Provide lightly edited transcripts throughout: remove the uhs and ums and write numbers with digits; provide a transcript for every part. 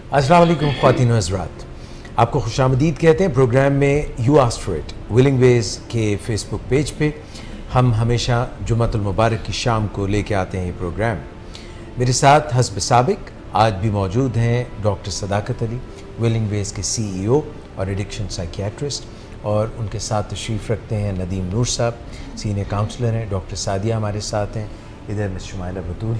अस्सलाम वालेकुम ख्वातीन व हज़रात, आपको खुशामदीद कहते हैं प्रोग्राम में you asked for it willing ways के फेसबुक पेज पे। हम हमेशा जुम्मतुल मुबारक की शाम को लेके आते हैं ये प्रोग्राम। मेरे साथ हस्ब साबिक आज भी मौजूद हैं डॉक्टर सदाकत अली, विलिंग वेज के CEO और एडिक्शन साइकियाट्रिस्ट, और उनके साथ तशरीफ़ रखते हैं नदीम नूर साहब, सीनियर काउंसलर हैं। डॉक्टर सादिया हमारे साथ हैं, इधर मिस शुमाइला बतूल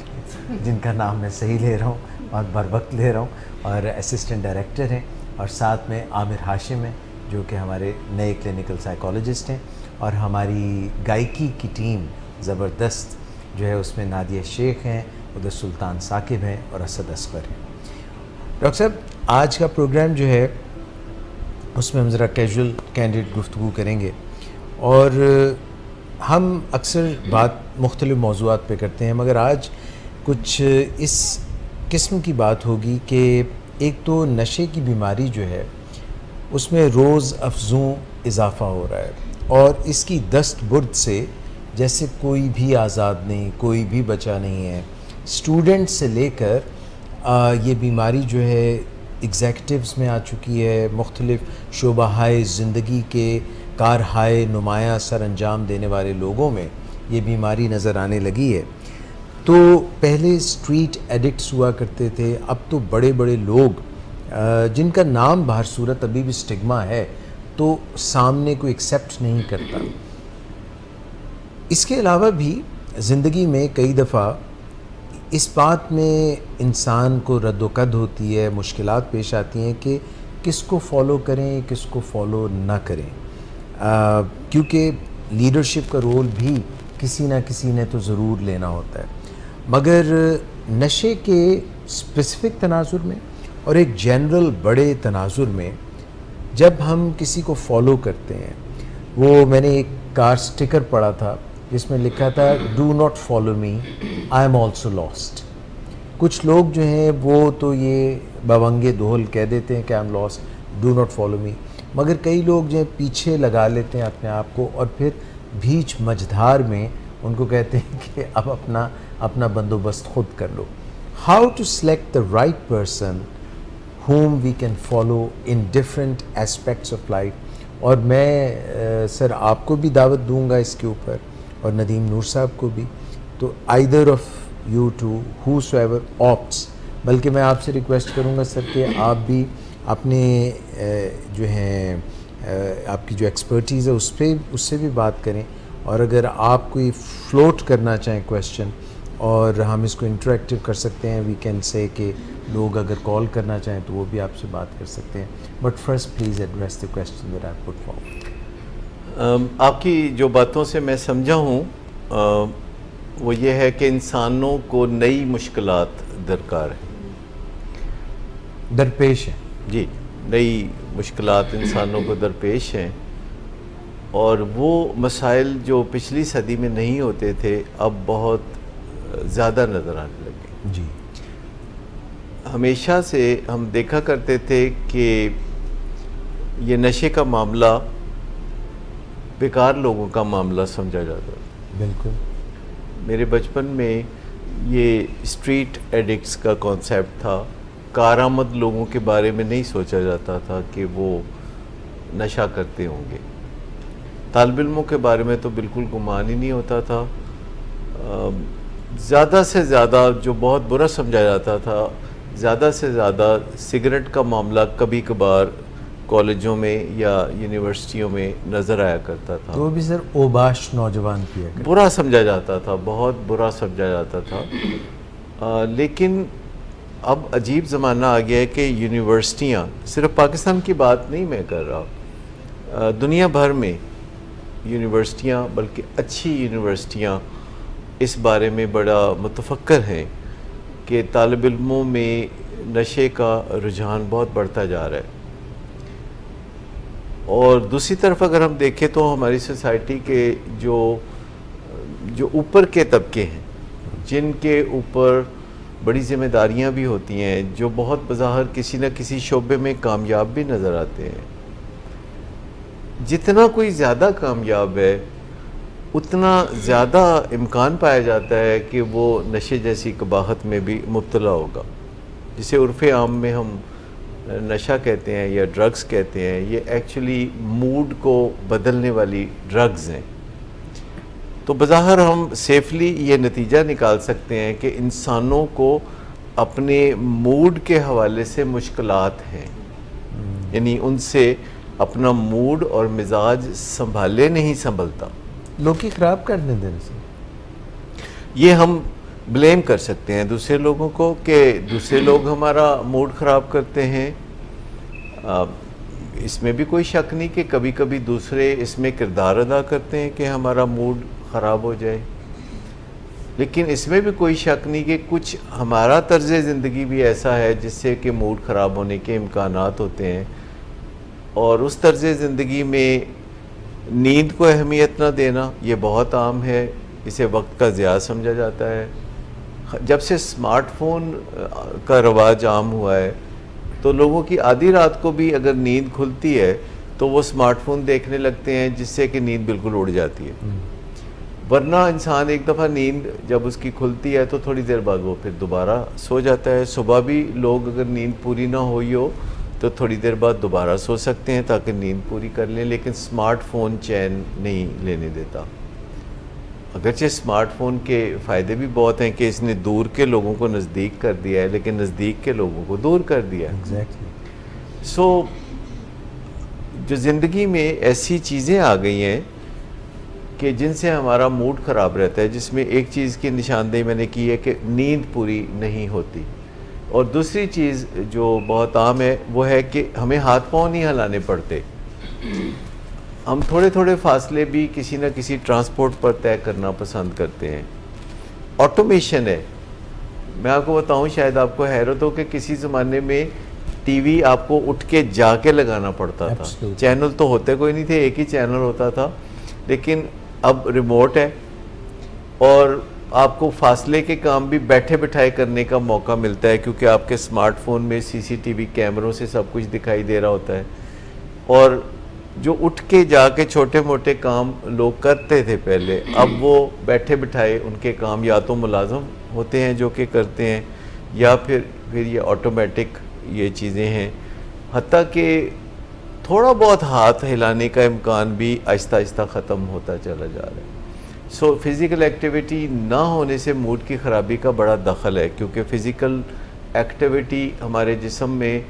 जिनका नाम मैं सही ले रहा हूँ और बर वक्त ले रहा हूँ, और असिस्टेंट डायरेक्टर हैं, और साथ में आमिर हाशिम हैं जो कि हमारे नए क्लिनिकल साइकोलॉजिस्ट हैं, और हमारी गायकी की टीम ज़बरदस्त जो है उसमें नादिया शेख हैं, उधर सुल्तान साकिब हैं और असद असगर हैं। डॉक्टर साहब, आज का प्रोग्राम जो है उसमें हम ज़रा कैजुअल कैंडिड गुफ्तगू करेंगे, और हम अक्सर बात मुख्तलिफ़ मौज़ूआत पे करते हैं, मगर आज कुछ इस किस्म की बात होगी कि एक तो नशे की बीमारी जो है उसमें रोज़ अफजूं इजाफ़ा हो रहा है, और इसकी दस्त बुर्द से जैसे कोई भी आज़ाद नहीं, कोई भी बचा नहीं है। स्टूडेंट से लेकर ये बीमारी जो है एग्जेक्टिव्स में आ चुकी है, मुख्तलिफ़ शोबाहाए ज़िंदगी के कारहाए नुमाया सर अंजाम देने वाले लोगों में ये बीमारी नज़र आने लगी है। तो पहले स्ट्रीट एडिक्ट्स हुआ करते थे, अब तो बड़े बड़े लोग जिनका नाम बाहर सूरत अभी भी स्टिग्मा है, तो सामने को एक्सेप्ट नहीं करता। इसके अलावा भी ज़िंदगी में कई दफ़ा इस बात में इंसान को रद्दोकद होती है, मुश्किलात पेश आती हैं कि किसको फॉलो करें, किसको फॉलो ना करें, क्योंकि लीडरशिप का रोल भी किसी ना किसी ने तो ज़रूर लेना होता है। मगर नशे के स्पेसिफ़िक तनाजुर में और एक जनरल बड़े तनाजुर में जब हम किसी को फॉलो करते हैं, वो मैंने एक कार स्टिकर पढ़ा था जिसमें लिखा था do not follow me, I am also lost. कुछ लोग जो हैं वो तो ये बवंगे दोहल कह देते हैं कि I am lost, do not follow me, मगर कई लोग जो है पीछे लगा लेते हैं अपने आप को, और फिर बीच मझधार में उनको कहते हैं कि अब अपना बंदोबस्त खुद कर लो। How to select the right person whom we can follow in different aspects of life। और मैं सर आपको भी दावत दूंगा इसके ऊपर, और नदीम नूर साहब को भी, तो either of you two whosoever opts, बल्कि मैं आपसे रिक्वेस्ट करूंगा सर कि आप भी अपने जो हैं आपकी जो एक्सपर्टीज़ है उससे भी बात करें, और अगर आप कोई फ्लोट करना चाहें क्वेश्चन और हम इसको इंटरेक्टिव कर सकते हैं, वी कैन से कि लोग अगर कॉल करना चाहें तो वो भी आपसे बात कर सकते हैं। But first please address the question that I put forward. आपकी जो बातों से मैं समझा हूँ वो ये है कि इंसानों को नई मुश्किलात दरकार है, दरपेश है जी, नई मुश्किलात इंसानों को दरपेश हैं, और वो मसाइल जो पिछली सदी में नहीं होते थे अब बहुत ज़्यादा नज़र आने लगे जी। हमेशा से हम देखा करते थे कि ये नशे का मामला बेकार लोगों का मामला समझा जाता था। बिल्कुल। मेरे बचपन में ये स्ट्रीट एडिक्ट्स का कॉन्सेप्ट था, कारामद लोगों के बारे में नहीं सोचा जाता था कि वो नशा करते होंगे। तालिब इल्मों के बारे में तो बिल्कुल गुमान ही नहीं होता था। ज़्यादा से ज़्यादा जो बहुत बुरा समझा जाता था, ज़्यादा से ज़्यादा सिगरेट का मामला कभी कभार कॉलेजों में या यूनिवर्सिटियों में नज़र आया करता था। तो भी सर ओबाश नौजवान किया करते, बुरा समझा जाता था, बहुत बुरा समझा जाता था। लेकिन अब अजीब ज़माना आ गया है कि यूनिवर्सिटियाँ, सिर्फ पाकिस्तान की बात नहीं मैं कर रहा, दुनिया भर में यूनिवर्सिटियाँ, बल्कि अच्छी यूनिवर्सिटियाँ इस बारे में बड़ा मुतफक्कर हैं कि तालिब इल्मों में नशे का रुझान बहुत बढ़ता जा रहा है। और दूसरी तरफ अगर हम देखें तो हमारी सोसाइटी के जो ऊपर के तबके हैं, जिनके ऊपर बड़ी ज़िम्मेदारियां भी होती हैं, जो बहुत बज़ाहिर किसी न किसी शोबे में कामयाब भी नज़र आते हैं, जितना कोई ज़्यादा कामयाब है उतना ज़्यादा इम्कान पाया जाता है कि वो नशे जैसी कबाहत में भी मुब्तला होगा, जिसे उर्फ़ आम में हम नशा कहते हैं या ड्रग्स कहते हैं, ये एक्चुअली मूड को बदलने वाली ड्रग्स हैं। तो बज़ाहिर हम सेफली ये नतीजा निकाल सकते हैं कि इंसानों को अपने मूड के हवाले से मुश्किलात हैं, यानी उनसे अपना मूड और मिजाज संभाले नहीं संभलता। लोग की ख़राब करने देने से ये हम ब्लेम कर सकते हैं दूसरे लोगों को कि दूसरे लोग हमारा मूड ख़राब करते हैं। इसमें भी कोई शक नहीं कि कभी कभी दूसरे इसमें किरदार अदा करते हैं कि हमारा मूड ख़राब हो जाए, लेकिन इसमें भी कोई शक नहीं कि कुछ हमारा तर्ज़ ज़िंदगी भी ऐसा है जिससे कि मूड ख़राब होने के इम्कानात होते हैं। और उस तर्ज़ ज़िंदगी में नींद को अहमियत ना देना ये बहुत आम है, इसे वक्त का ज़िया समझा जाता है। जब से स्मार्टफ़ोन का रवाज आम हुआ है तो लोगों की आधी रात को भी अगर नींद खुलती है तो वो स्मार्टफ़ोन देखने लगते हैं, जिससे कि नींद बिल्कुल उड़ जाती है। वरना इंसान एक दफ़ा नींद जब उसकी खुलती है तो थोड़ी देर बाद वो फिर दोबारा सो जाता है। सुबह भी लोग अगर नींद पूरी ना हुई हो तो थोड़ी देर बाद दोबारा सो सकते हैं ताकि नींद पूरी कर लें, लेकिन स्मार्टफ़ोन चैन नहीं लेने देता। अगरचे स्मार्टफ़ोन के फ़ायदे भी बहुत हैं कि इसने दूर के लोगों को नज़दीक कर दिया है, लेकिन नज़दीक के लोगों को दूर कर दिया है। एग्जैक्टली। सो जो ज़िंदगी में ऐसी चीज़ें आ गई हैं कि जिनसे हमारा मूड ख़राब रहता है, जिसमें एक चीज़ की निशानदेही मैंने की है कि नींद पूरी नहीं होती, और दूसरी चीज़ जो बहुत आम है वो है कि हमें हाथ पाँव नहीं हिलाने पड़ते। हम थोड़े थोड़े फासले भी किसी न किसी ट्रांसपोर्ट पर तय करना पसंद करते हैं। ऑटोमेशन है। मैं आपको बताऊं, शायद आपको हैरत हो कि किसी ज़माने में टीवी आपको उठ के जाके लगाना पड़ता था। चैनल तो होते कोई नहीं थे, एक ही चैनल होता था, लेकिन अब रिमोट है और आपको फासले के काम भी बैठे बिठाए करने का मौका मिलता है, क्योंकि आपके स्मार्टफोन में सीसीटीवी कैमरों से सब कुछ दिखाई दे रहा होता है। और जो उठ के जाके छोटे मोटे काम लोग करते थे पहले, अब वो बैठे बिठाए उनके काम या तो मुलाजम होते हैं जो कि करते हैं, या फिर ये ऑटोमेटिक ये चीज़ें हैं। हत्ता कि थोड़ा बहुत हाथ हिलाने का इम्कान भी आहिस्ता आहिस्ता ख़त्म होता चला जा रहा है। सो फ़िज़िकल एक्टिविटी ना होने से मूड की ख़राबी का बड़ा दखल है, क्योंकि फ़िज़िकल एक्टिविटी हमारे जिस्म में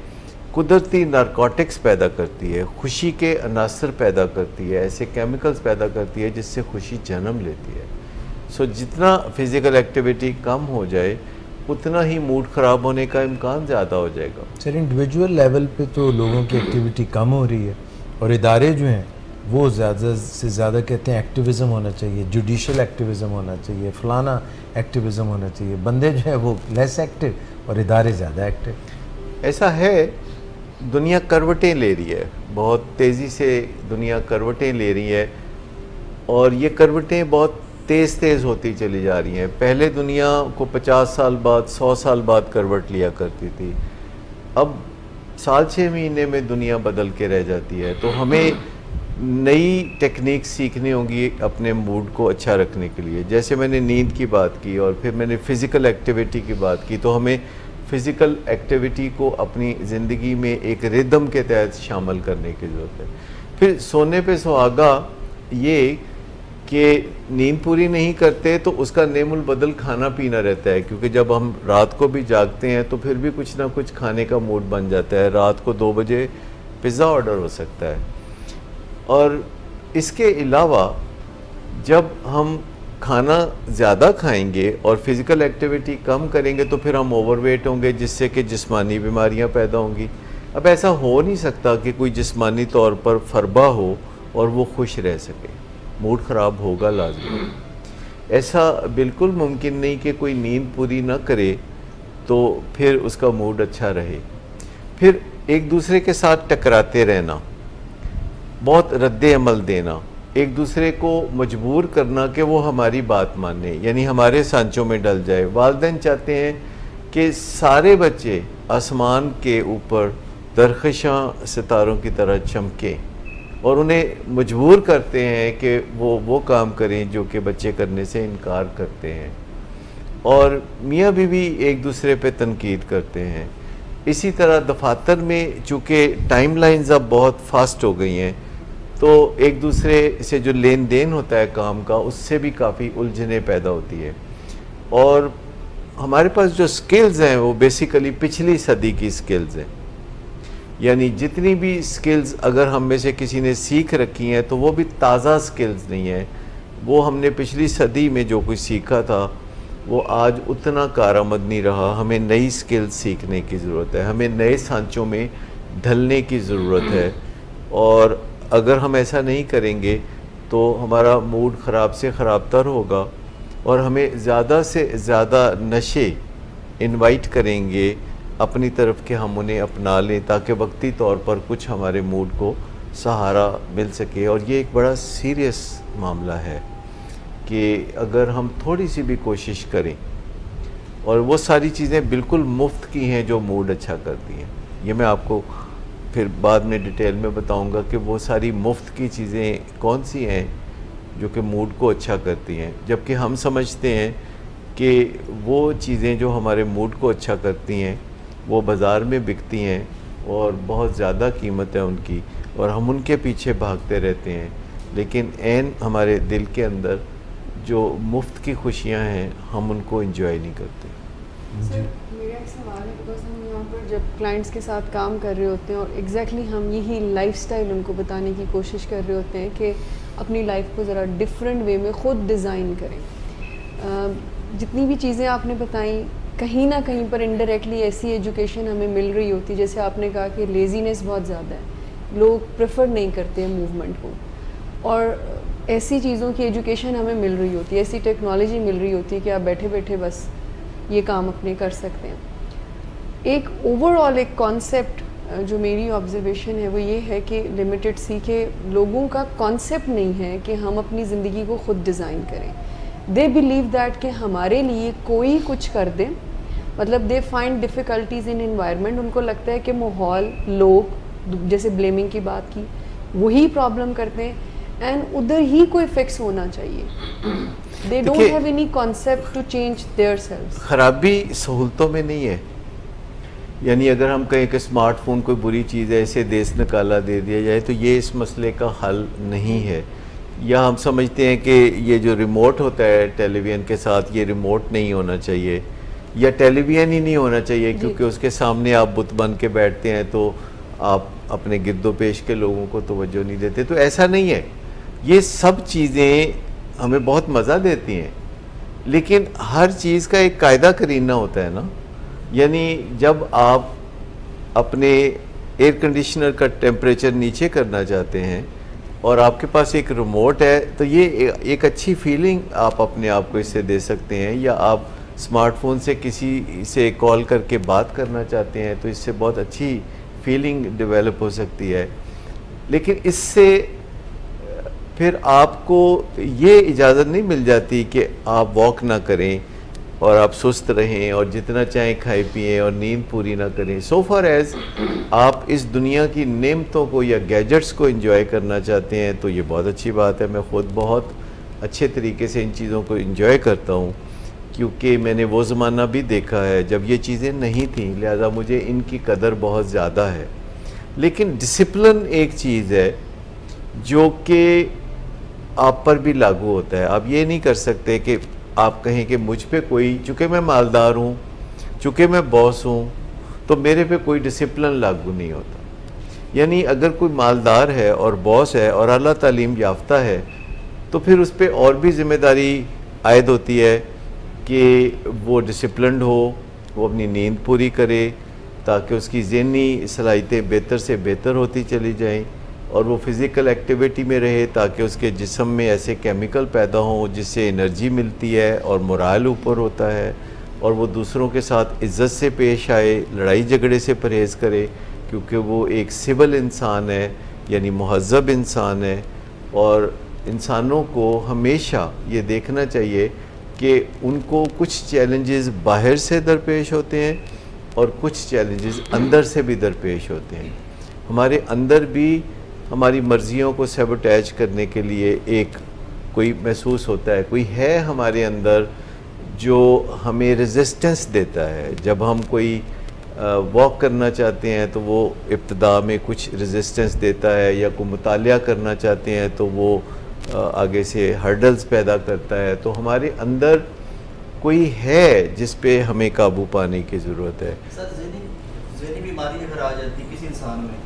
कुदरती नारकोटिक्स पैदा करती है, खुशी के अनासर पैदा करती है, ऐसे केमिकल्स पैदा करती है जिससे खुशी जन्म लेती है। सो जितना फ़िज़िकल एक्टिविटी कम हो जाए उतना ही मूड ख़राब होने का इम्कान ज़्यादा हो जाएगा। सर, इंडिविजुअल लेवल पे तो लोगों की एक्टिविटी कम हो रही है, और इदारे जो हैं वो ज़्यादा से ज़्यादा कहते हैं एक्टिविज़म होना चाहिए, जुडिशल एक्टिविज़म होना चाहिए, फ़लाना एक्टिविज़म होना चाहिए। बंदे जो है वो लेस एक्टिव और इदारे ज़्यादा एक्टिव। ऐसा है, दुनिया करवटें ले रही है, बहुत तेज़ी से दुनिया करवटें ले रही है, और ये करवटें बहुत तेज़ तेज़ होती चली जा रही हैं। पहले दुनिया को 50 साल बाद 100 साल बाद करवट लिया करती थी, अब साल 6 महीने में दुनिया बदल के रह जाती है। तो हमें नई टेक्निक सीखनी होगी अपने मूड को अच्छा रखने के लिए। जैसे मैंने नींद की बात की और फिर मैंने फ़िज़िकल एक्टिविटी की बात की, तो हमें फ़िज़िकल एक्टिविटी को अपनी ज़िंदगी में एक रिदम के तहत शामिल करने की ज़रूरत है। फिर सोने पे सुहागा ये कि नींद पूरी नहीं करते तो उसका नेमुल बदल खाना पीना रहता है, क्योंकि जब हम रात को भी जागते हैं तो फिर भी कुछ ना कुछ खाने का मूड बन जाता है। रात को 2 बजे पिज़्ज़ा ऑर्डर हो सकता है। और इसके अलावा जब हम खाना ज़्यादा खाएंगे और फ़िज़िकल एक्टिविटी कम करेंगे तो फिर हम ओवरवेट होंगे, जिससे कि जिस्मानी बीमारियां पैदा होंगी। अब ऐसा हो नहीं सकता कि कोई जिस्मानी तौर पर फरबा हो और वो खुश रह सके, मूड ख़राब होगा लाज़मी। ऐसा बिल्कुल मुमकिन नहीं कि कोई नींद पूरी ना करे तो फिर उसका मूड अच्छा रहे। फिर एक दूसरे के साथ टकराते रहना, बहुत रद्द अमल देना, एक दूसरे को मजबूर करना कि वो हमारी बात माने, यानी हमारे सांचों में डल जाए। वालिदैन चाहते हैं कि सारे बच्चे आसमान के ऊपर दरख्शां सितारों की तरह चमकें, और उन्हें मजबूर करते हैं कि वो काम करें जो कि बच्चे करने से इनकार करते हैं। और मियाँ बीवी एक दूसरे पे तनकीद करते हैं। इसी तरह दफातर में चूँकि टाइमलाइंस अब बहुत फास्ट हो गई हैं, तो एक दूसरे से जो लेन देन होता है काम का, उससे भी काफ़ी उलझने पैदा होती है। और हमारे पास जो स्किल्स हैं वो बेसिकली पिछली सदी की स्किल्स हैं, यानी जितनी भी स्किल्स अगर हम में से किसी ने सीख रखी हैं तो वो भी ताज़ा स्किल्स नहीं है। वो हमने पिछली सदी में जो कुछ सीखा था वो आज उतना कारआमद नहीं रहा। हमें नई स्किल्स सीखने की ज़रूरत है, हमें नए सांचों में ढलने की ज़रूरत है। और अगर हम ऐसा नहीं करेंगे तो हमारा मूड ख़राब से ख़राब तर होगा और हमें ज़्यादा से ज़्यादा नशे इनवाइट करेंगे अपनी तरफ के, हम उन्हें अपना लें ताकि वक्ती तौर पर कुछ हमारे मूड को सहारा मिल सके। और ये एक बड़ा सीरियस मामला है कि अगर हम थोड़ी सी भी कोशिश करें, और वो सारी चीज़ें बिल्कुल मुफ्त की हैं जो मूड अच्छा करती हैं, ये मैं आपको फिर बाद में डिटेल में बताऊंगा कि वो सारी मुफ्त की चीज़ें कौन सी हैं जो कि मूड को अच्छा करती हैं, जबकि हम समझते हैं कि वो चीज़ें जो हमारे मूड को अच्छा करती हैं वो बाज़ार में बिकती हैं और बहुत ज़्यादा कीमत है उनकी, और हम उनके पीछे भागते रहते हैं। लेकिन ऐन हमारे दिल के अंदर जो मुफ्त की खुशियाँ हैं हम उनको एंजॉय नहीं करते। सर, मेरा एक सवाल है, बिकॉज हम यहाँ पर जब क्लाइंट्स के साथ काम कर रहे होते हैं और एग्जैक्टली हम यही लाइफस्टाइल उनको बताने की कोशिश कर रहे होते हैं कि अपनी लाइफ को ज़रा डिफरेंट वे में ख़ुद डिज़ाइन करें। जितनी भी चीज़ें आपने बताई, कहीं ना कहीं पर इनडायरेक्टली ऐसी एजुकेशन हमें मिल रही होती है, जैसे आपने कहा कि लेज़ीनेस बहुत ज़्यादा है, लोग प्रेफर नहीं करते हैं मूवमेंट को, और ऐसी चीज़ों की एजुकेशन हमें मिल रही होती है, ऐसी टेक्नोलॉजी मिल रही होती है कि आप बैठे बैठे बस ये काम अपने कर सकते हैं। एक ओवरऑल एक कॉन्सेप्ट जो मेरी ऑब्जर्वेशन है वो ये है कि लिमिटेड सी के लोगों का कॉन्सेप्ट नहीं है कि हम अपनी ज़िंदगी को ख़ुद डिज़ाइन करें। दे बिलीव दैट कि हमारे लिए कोई कुछ कर दे, मतलब they find difficulties in environment. उनको लगता है कि माहौल, लोग, जैसे ब्लेमिंग की बात की, वही प्रॉब्लम करते हैं एंड उधर ही कोई फिक्स होना चाहिए। They don't have any concept to change their selves. खराबी सहूलतों में नहीं है, यानी अगर हम कहें कि स्मार्टफोन कोई बुरी चीज़ है, इसे देश निकाला दे दिया जाए, तो ये इस मसले का हल नहीं है। या हम समझते हैं कि ये जो रिमोट होता है टेलीविज़न के साथ, ये रिमोट नहीं होना चाहिए, या टेलीविज़न ही नहीं होना चाहिए क्योंकि उसके सामने आप बुत बन के बैठते हैं तो आप अपने गिरदोपेश के लोगों को तवज्जो नहीं देते। तो ऐसा नहीं है, ये सब चीज़ें हमें बहुत मज़ा देती हैं, लेकिन हर चीज़ का एक कायदा करीना होता है ना। यानी जब आप अपने एयर कंडीशनर का टेम्परेचर नीचे करना चाहते हैं और आपके पास एक रिमोट है, तो ये एक अच्छी फीलिंग आप अपने आप को इससे दे सकते हैं। या आप स्मार्टफोन से किसी से कॉल करके बात करना चाहते हैं तो इससे बहुत अच्छी फीलिंग डेवलप हो सकती है। लेकिन इससे फिर आपको ये इजाज़त नहीं मिल जाती कि आप वॉक ना करें और आप सुस्त रहें और जितना चाहें खाएं पिएं और नींद पूरी ना करें। सो फार एज़ आप इस दुनिया की नेमतों को या गैजेट्स को एंजॉय करना चाहते हैं तो ये बहुत अच्छी बात है। मैं ख़ुद बहुत अच्छे तरीके से इन चीज़ों को एंजॉय करता हूँ क्योंकि मैंने वो ज़माना भी देखा है जब ये चीज़ें नहीं थीं, लिहाजा मुझे इनकी कदर बहुत ज़्यादा है। लेकिन डिसिप्लिन एक चीज़ है जो कि आप पर भी लागू होता है। आप ये नहीं कर सकते कि आप कहें कि मुझ पे कोई, चूँकि मैं मालदार हूँ, चूँकि मैं बॉस हूँ, तो मेरे पे कोई डिसिप्लिन लागू नहीं होता। यानी अगर कोई मालदार है और बॉस है और आला तालीम याफ्ता है तो फिर उस पर और भी ज़िम्मेदारी आयद होती है कि वो डिसिप्लिन्ड हो, वो अपनी नींद पूरी करे ताकि उसकी ज़हनी सलाहियतें बेहतर से बेहतर होती चली जाएं और वो फ़िज़िकल एक्टिविटी में रहे ताकि उसके जिस्म में ऐसे केमिकल पैदा हों जिससे एनर्जी मिलती है और मोराल ऊपर होता है, और वो दूसरों के साथ इज़्ज़त से पेश आए, लड़ाई झगड़े से परहेज़ करे क्योंकि वो एक सिविल इंसान है, यानी मुहज़्ज़ब इंसान है। और इंसानों को हमेशा ये देखना चाहिए कि उनको कुछ चैलेंजेस बाहर से दरपेश होते हैं और कुछ चैलेंजेस अंदर से भी दरपेश होते हैं। हमारे अंदर भी हमारी मर्ज़ियों को सैबोटैज करने के लिए एक कोई महसूस होता है, कोई है हमारे अंदर जो हमें रेजिस्टेंस देता है। जब हम कोई वॉक करना चाहते हैं तो वो इब्तदा में कुछ रेजिस्टेंस देता है, या कोई मुतालिया करना चाहते हैं तो वो आगे से हर्डल्स पैदा करता है। तो हमारे अंदर कोई है जिस पे हमें काबू पाने की ज़रूरत है। सर ज़हनी बीमारी अगर आ जाती है किसी इंसान में,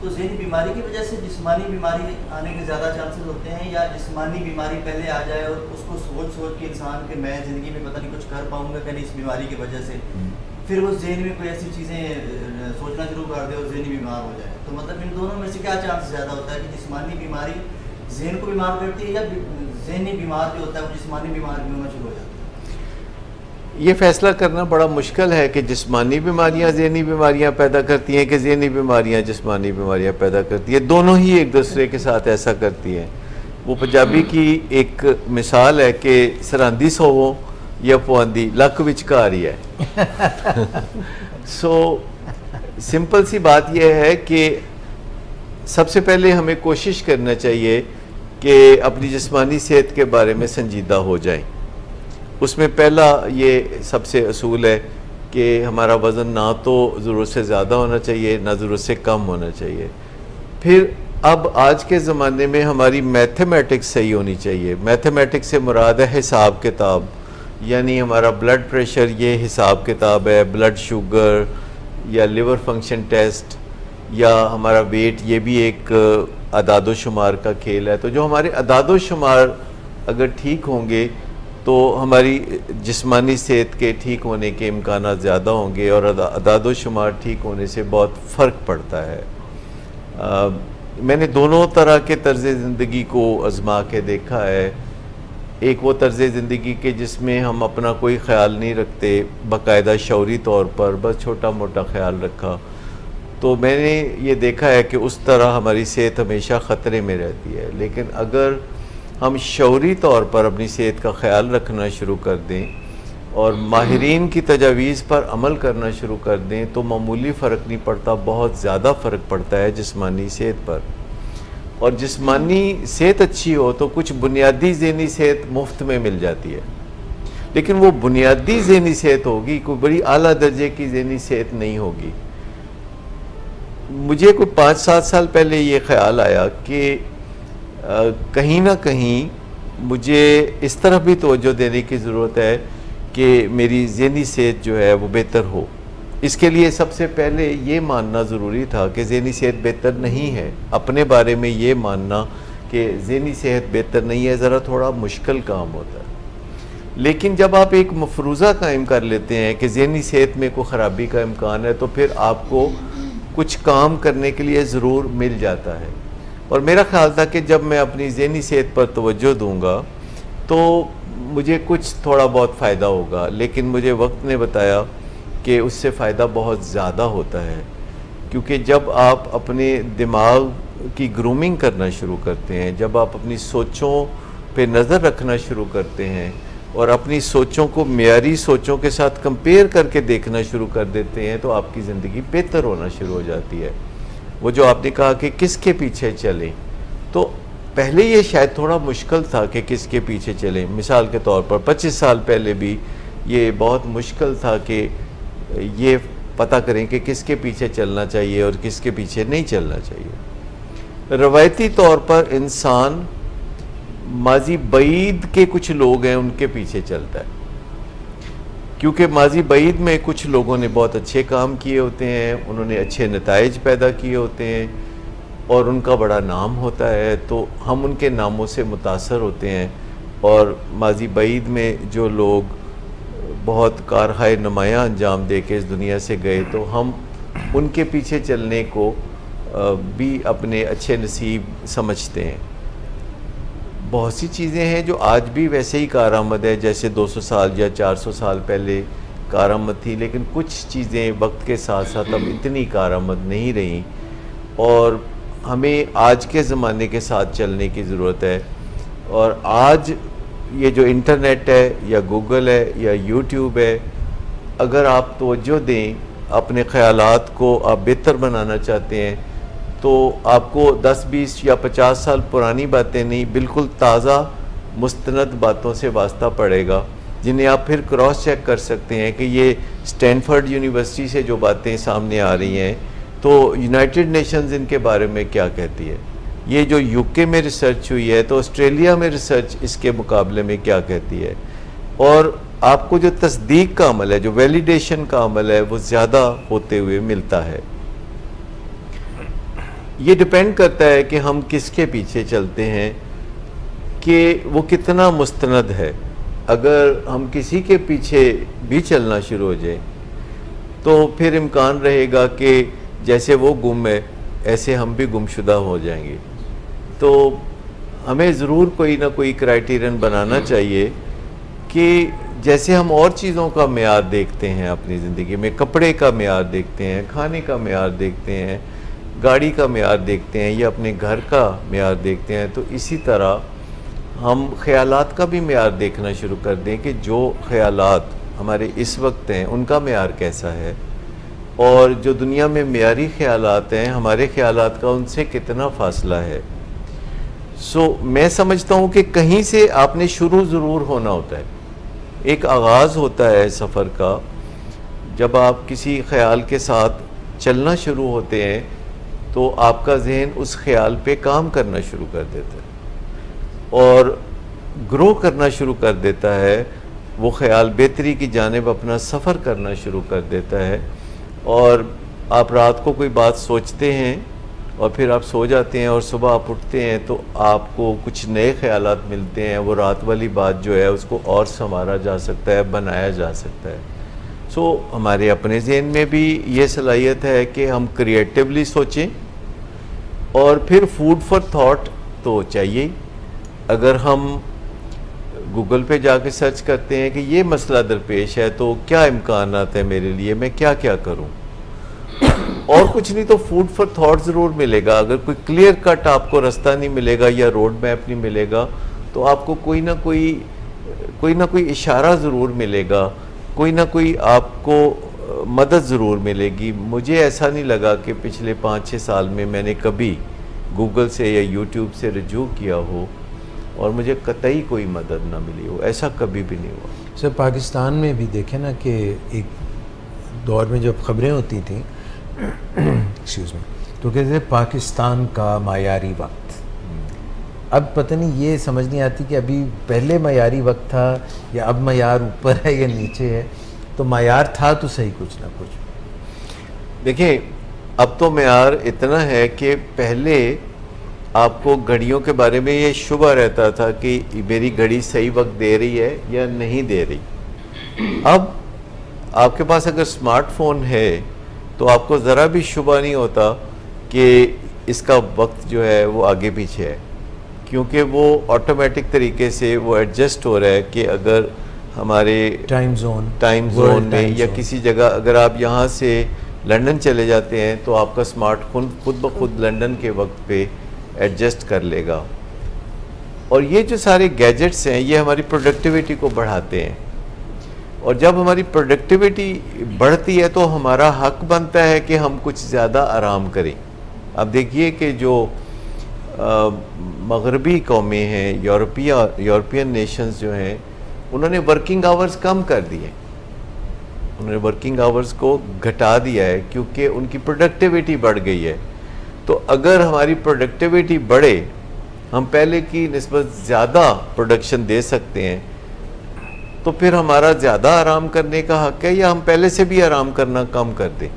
तो ज़हनी बीमारी की वजह से जिस्मानी बीमारी आने के ज़्यादा चांसेस होते हैं, या जिस्मानी बीमारी पहले आ जाए और उसको सोच के इंसान के मैं ज़िंदगी में पता नहीं कुछ कर पाऊँगा कि नहीं इस बीमारी की वजह से, फिर वो ज़हन में कोई ऐसी चीज़ें सोचना शुरू कर दे और ज़हनी बीमार हो जाए। तो मतलब इन दोनों में से क्या चांस ज़्यादा होता है कि जिस्मानी बीमारी जहन को बीमार करती है, या ज़हनी बीमार जो होता है वो जिस्मानी बीमार भी होना शुरू हो जाता है? ये फैसला करना बड़ा मुश्किल है कि जिस्मानी बीमारियां ज़हनी बीमारियां पैदा करती हैं कि ज़हनी बीमारियां जिस्मानी बीमारियां पैदा करती हैं। दोनों ही एक दूसरे के साथ ऐसा करती हैं। वो पंजाबी की एक मिसाल है कि सरांदी सोवो या पुआंदी लक विचकार ही है। सो सिंपल सी बात यह है कि सबसे पहले हमें कोशिश करना चाहिए कि अपनी जिस्मानी सेहत के बारे में संजीदा हो जाएं। उसमें पहला ये सबसे असूल है कि हमारा वज़न ना तो ज़रूरत से ज़्यादा होना चाहिए, ना ज़रूरत से कम होना चाहिए। फिर अब आज के ज़माने में हमारी मैथमेटिक्स सही होनी चाहिए। मैथमेटिक्स से मुराद है हिसाब किताब, यानी हमारा ब्लड प्रेशर ये हिसाब किताब है, ब्लड शुगर या लिवर फंक्शन टेस्ट, या हमारा वेट ये भी एक अदादो शुमार का खेल है। तो जो हमारे अदादो शुमार अगर ठीक होंगे तो हमारी जिस्मानी सेहत के ठीक होने के इम्कान ज़्यादा होंगे, और अदादो शुमार ठीक होने से बहुत फ़र्क पड़ता है। मैंने दोनों तरह के तर्ज़ ज़िंदगी को आज़मा के देखा है। एक वो तर्ज़ ज़िंदगी के जिसमें हम अपना कोई ख्याल नहीं रखते, बाकायदा शौरी तौर पर बस छोटा मोटा ख्याल रखा, तो मैंने ये देखा है कि उस तरह हमारी सेहत हमेशा ख़तरे में रहती है। लेकिन अगर हम शौरी तौर पर अपनी सेहत का ख्याल रखना शुरू कर दें और माहिरीन की तजावीज़ पर अमल करना शुरू कर दें तो मामूली फ़र्क नहीं पड़ता, बहुत ज़्यादा फ़र्क पड़ता है जिस्मानी सेहत पर। और जिस्मानी सेहत अच्छी हो तो कुछ बुनियादी ज़हनी सेहत मुफ्त में मिल जाती है, लेकिन वो बुनियादी ज़हनी सेहत होगी, कोई बड़ी आला दर्जे की ज़हनी सेहत नहीं होगी। मुझे कोई 5-7 साल पहले ये ख्याल आया कि कहीं ना कहीं मुझे इस तरफ भी तवज्जो देने की ज़रूरत है कि मेरी ज़हनी सेहत जो है वो बेहतर हो। इसके लिए सबसे पहले ये मानना ज़रूरी था कि ज़हनी सेहत बेहतर नहीं है। अपने बारे में ये मानना कि ज़हनी सेहत बेहतर नहीं है ज़रा थोड़ा मुश्किल काम होता है। लेकिन जब आप एक मफरूज़ा कायम कर लेते हैं कि ज़हनी सेहत में कोई ख़राबी का इम्कान है, तो फिर आपको कुछ काम करने के लिए ज़रूर मिल जाता है। और मेरा ख्याल था कि जब मैं अपनी ज़हनी सेहत पर तवज्जो दूंगा तो मुझे कुछ थोड़ा बहुत फ़ायदा होगा। लेकिन मुझे वक्त ने बताया कि उससे फ़ायदा बहुत ज़्यादा होता है, क्योंकि जब आप अपने दिमाग की ग्रूमिंग करना शुरू करते हैं, जब आप अपनी सोचों पे नज़र रखना शुरू करते हैं और अपनी सोचों को मेयारी सोचों के साथ कंपेयर करके देखना शुरू कर देते हैं, तो आपकी ज़िंदगी बेहतर होना शुरू हो जाती है। वो जो आपने कहा कि किसके पीछे चलें, तो पहले ये शायद थोड़ा मुश्किल था कि किसके पीछे चलें। मिसाल के तौर पर 25 साल पहले भी ये बहुत मुश्किल था कि ये पता करें कि किसके पीछे चलना चाहिए और किसके पीछे नहीं चलना चाहिए। रवायती तौर पर इंसान माजी बईद के कुछ लोग हैं उनके पीछे चलता है, क्योंकि माजी बईद में कुछ लोगों ने बहुत अच्छे काम किए होते हैं, उन्होंने अच्छे नताइज पैदा किए होते हैं और उनका बड़ा नाम होता है, तो हम उनके नामों से मुतासर होते हैं। और माजी बईद में जो लोग बहुत कारहाय नुमायाँ अंजाम दे के इस दुनिया से गए, तो हम उनके पीछे चलने को भी अपने अच्छे नसीब समझते हैं। बहुत सी चीज़ें हैं जो आज भी वैसे ही कारआमद है जैसे 200 साल या 400 साल पहले कारआमद थी, लेकिन कुछ चीज़ें वक्त के साथ साथ अब इतनी कारआमद नहीं रहीं और हमें आज के ज़माने के साथ चलने की ज़रूरत है। और आज ये जो इंटरनेट है या गूगल है या यूट्यूब है, अगर आप तवज्जो दें, अपने ख़यालात को आप बेहतर बनाना चाहते हैं, तो आपको 10, 20 या 50 साल पुरानी बातें नहीं, बिल्कुल ताज़ा मुस्तनद बातों से वास्ता पड़ेगा, जिन्हें आप फिर क्रॉस चेक कर सकते हैं कि ये स्टैनफोर्ड यूनिवर्सिटी से जो बातें सामने आ रही हैं, तो यूनाइटेड नेशंस इनके बारे में क्या कहती है, ये जो यूके में रिसर्च हुई है, तो ऑस्ट्रेलिया में रिसर्च इसके मुकाबले में क्या कहती है, और आपको जो तस्दीक का अमल है, जो वैलिडेशन का अमल है, वो ज़्यादा होते हुए मिलता है। ये डिपेंड करता है कि हम किसके पीछे चलते हैं, कि वो कितना मुस्तनद है। अगर हम किसी के पीछे भी चलना शुरू हो जाए तो फिर इम्कान रहेगा कि जैसे वो गुम है ऐसे हम भी गुमशुदा हो जाएंगे। तो हमें ज़रूर कोई ना कोई क्राइटेरियन बनाना चाहिए कि जैसे हम और चीज़ों का मेयार देखते हैं अपनी ज़िंदगी में, कपड़े का मेयार देखते हैं, खाने का मेयार देखते हैं, गाड़ी का मेयार देखते हैं या अपने घर का मेयार देखते हैं, तो इसी तरह हम ख़यालात का भी मेयार देखना शुरू कर दें कि जो ख़यालात हमारे इस वक्त हैं उनका मेयार कैसा है, और जो दुनिया में मेयारी ख़यालात हैं हमारे ख़यालात का उनसे कितना फ़ासला है। मैं समझता हूँ कि कहीं से आपने शुरू ज़रूर होना होता है, एक आगाज़ होता है सफ़र का। जब आप किसी ख़याल के साथ चलना शुरू होते हैं तो आपका जहन उस ख़याल पे काम करना शुरू कर देता है और ग्रो करना शुरू कर देता है। वो ख़याल बेहतरी की जानिब अपना सफ़र करना शुरू कर देता है, और आप रात को कोई बात सोचते हैं और फिर आप सो जाते हैं और सुबह आप उठते हैं तो आपको कुछ नए ख़यालात मिलते हैं। वो रात वाली बात जो है उसको और संवारा जा सकता है, बनाया जा सकता है। हमारे अपने ज़हन में भी ये सलाहियत है कि हम क्रिएटिवली सोचें, और फिर फूड फॉर थॉट तो चाहिए ही। अगर हम गूगल पे जाके सर्च करते हैं कि ये मसला दरपेश है तो क्या इम्कानात है मेरे लिए, मैं क्या क्या करूं, और कुछ नहीं तो फूड फॉर थॉट ज़रूर मिलेगा। अगर कोई क्लियर कट आपको रास्ता नहीं मिलेगा या रोड मैप नहीं मिलेगा तो आपको कोई ना कोई इशारा ज़रूर मिलेगा, कोई ना कोई आपको मदद ज़रूर मिलेगी। मुझे ऐसा नहीं लगा कि पिछले 5-6 साल में मैंने कभी गूगल से या यूट्यूब से रजू किया हो और मुझे कतई कोई मदद ना मिली हो, ऐसा कभी भी नहीं हुआ। सर, पाकिस्तान में भी देखें ना कि एक दौर में जब ख़बरें होती थी एक्सक्यूज़ मी, तो कहते थे पाकिस्तान का मायारी वक्त। अब पता नहीं, ये समझ नहीं आती कि अभी पहले मायारी वक्त था या अब मायार ऊपर है या नीचे है। तो मायार था तो सही कुछ ना कुछ। देखिए, अब तो मायार इतना है कि पहले आपको घड़ियों के बारे में ये शुबा रहता था कि मेरी घड़ी सही वक्त दे रही है या नहीं दे रही। अब आपके पास अगर स्मार्टफोन है तो आपको ज़रा भी शुबा नहीं होता कि इसका वक्त जो है वो आगे पीछे है, क्योंकि वो ऑटोमेटिक तरीके से वो एडजस्ट हो रहा है कि अगर हमारे टाइम जोन में या किसी जगह अगर आप यहाँ से लंदन चले जाते हैं तो आपका स्मार्टफोन खुद ब खुद लंदन के वक्त पे एडजस्ट कर लेगा। और ये जो सारे गैजेट्स हैं ये हमारी प्रोडक्टिविटी को बढ़ाते हैं, और जब हमारी प्रोडक्टिविटी बढ़ती है तो हमारा हक बनता है कि हम कुछ ज़्यादा आराम करें। अब देखिए कि जो मगरबी कौमें हैं, यूरोपियन नेशंस जो हैं, उन्होंने वर्किंग आवर्स कम कर दिए, उन्होंने वर्किंग आवर्स को घटा दिया है क्योंकि उनकी प्रोडक्टिविटी बढ़ गई है। तो अगर हमारी प्रोडक्टिविटी बढ़े, हम पहले की निस्बत ज़्यादा प्रोडक्शन दे सकते हैं, तो फिर हमारा ज़्यादा आराम करने का हक है, या हम पहले से भी आराम करना कम कर दें,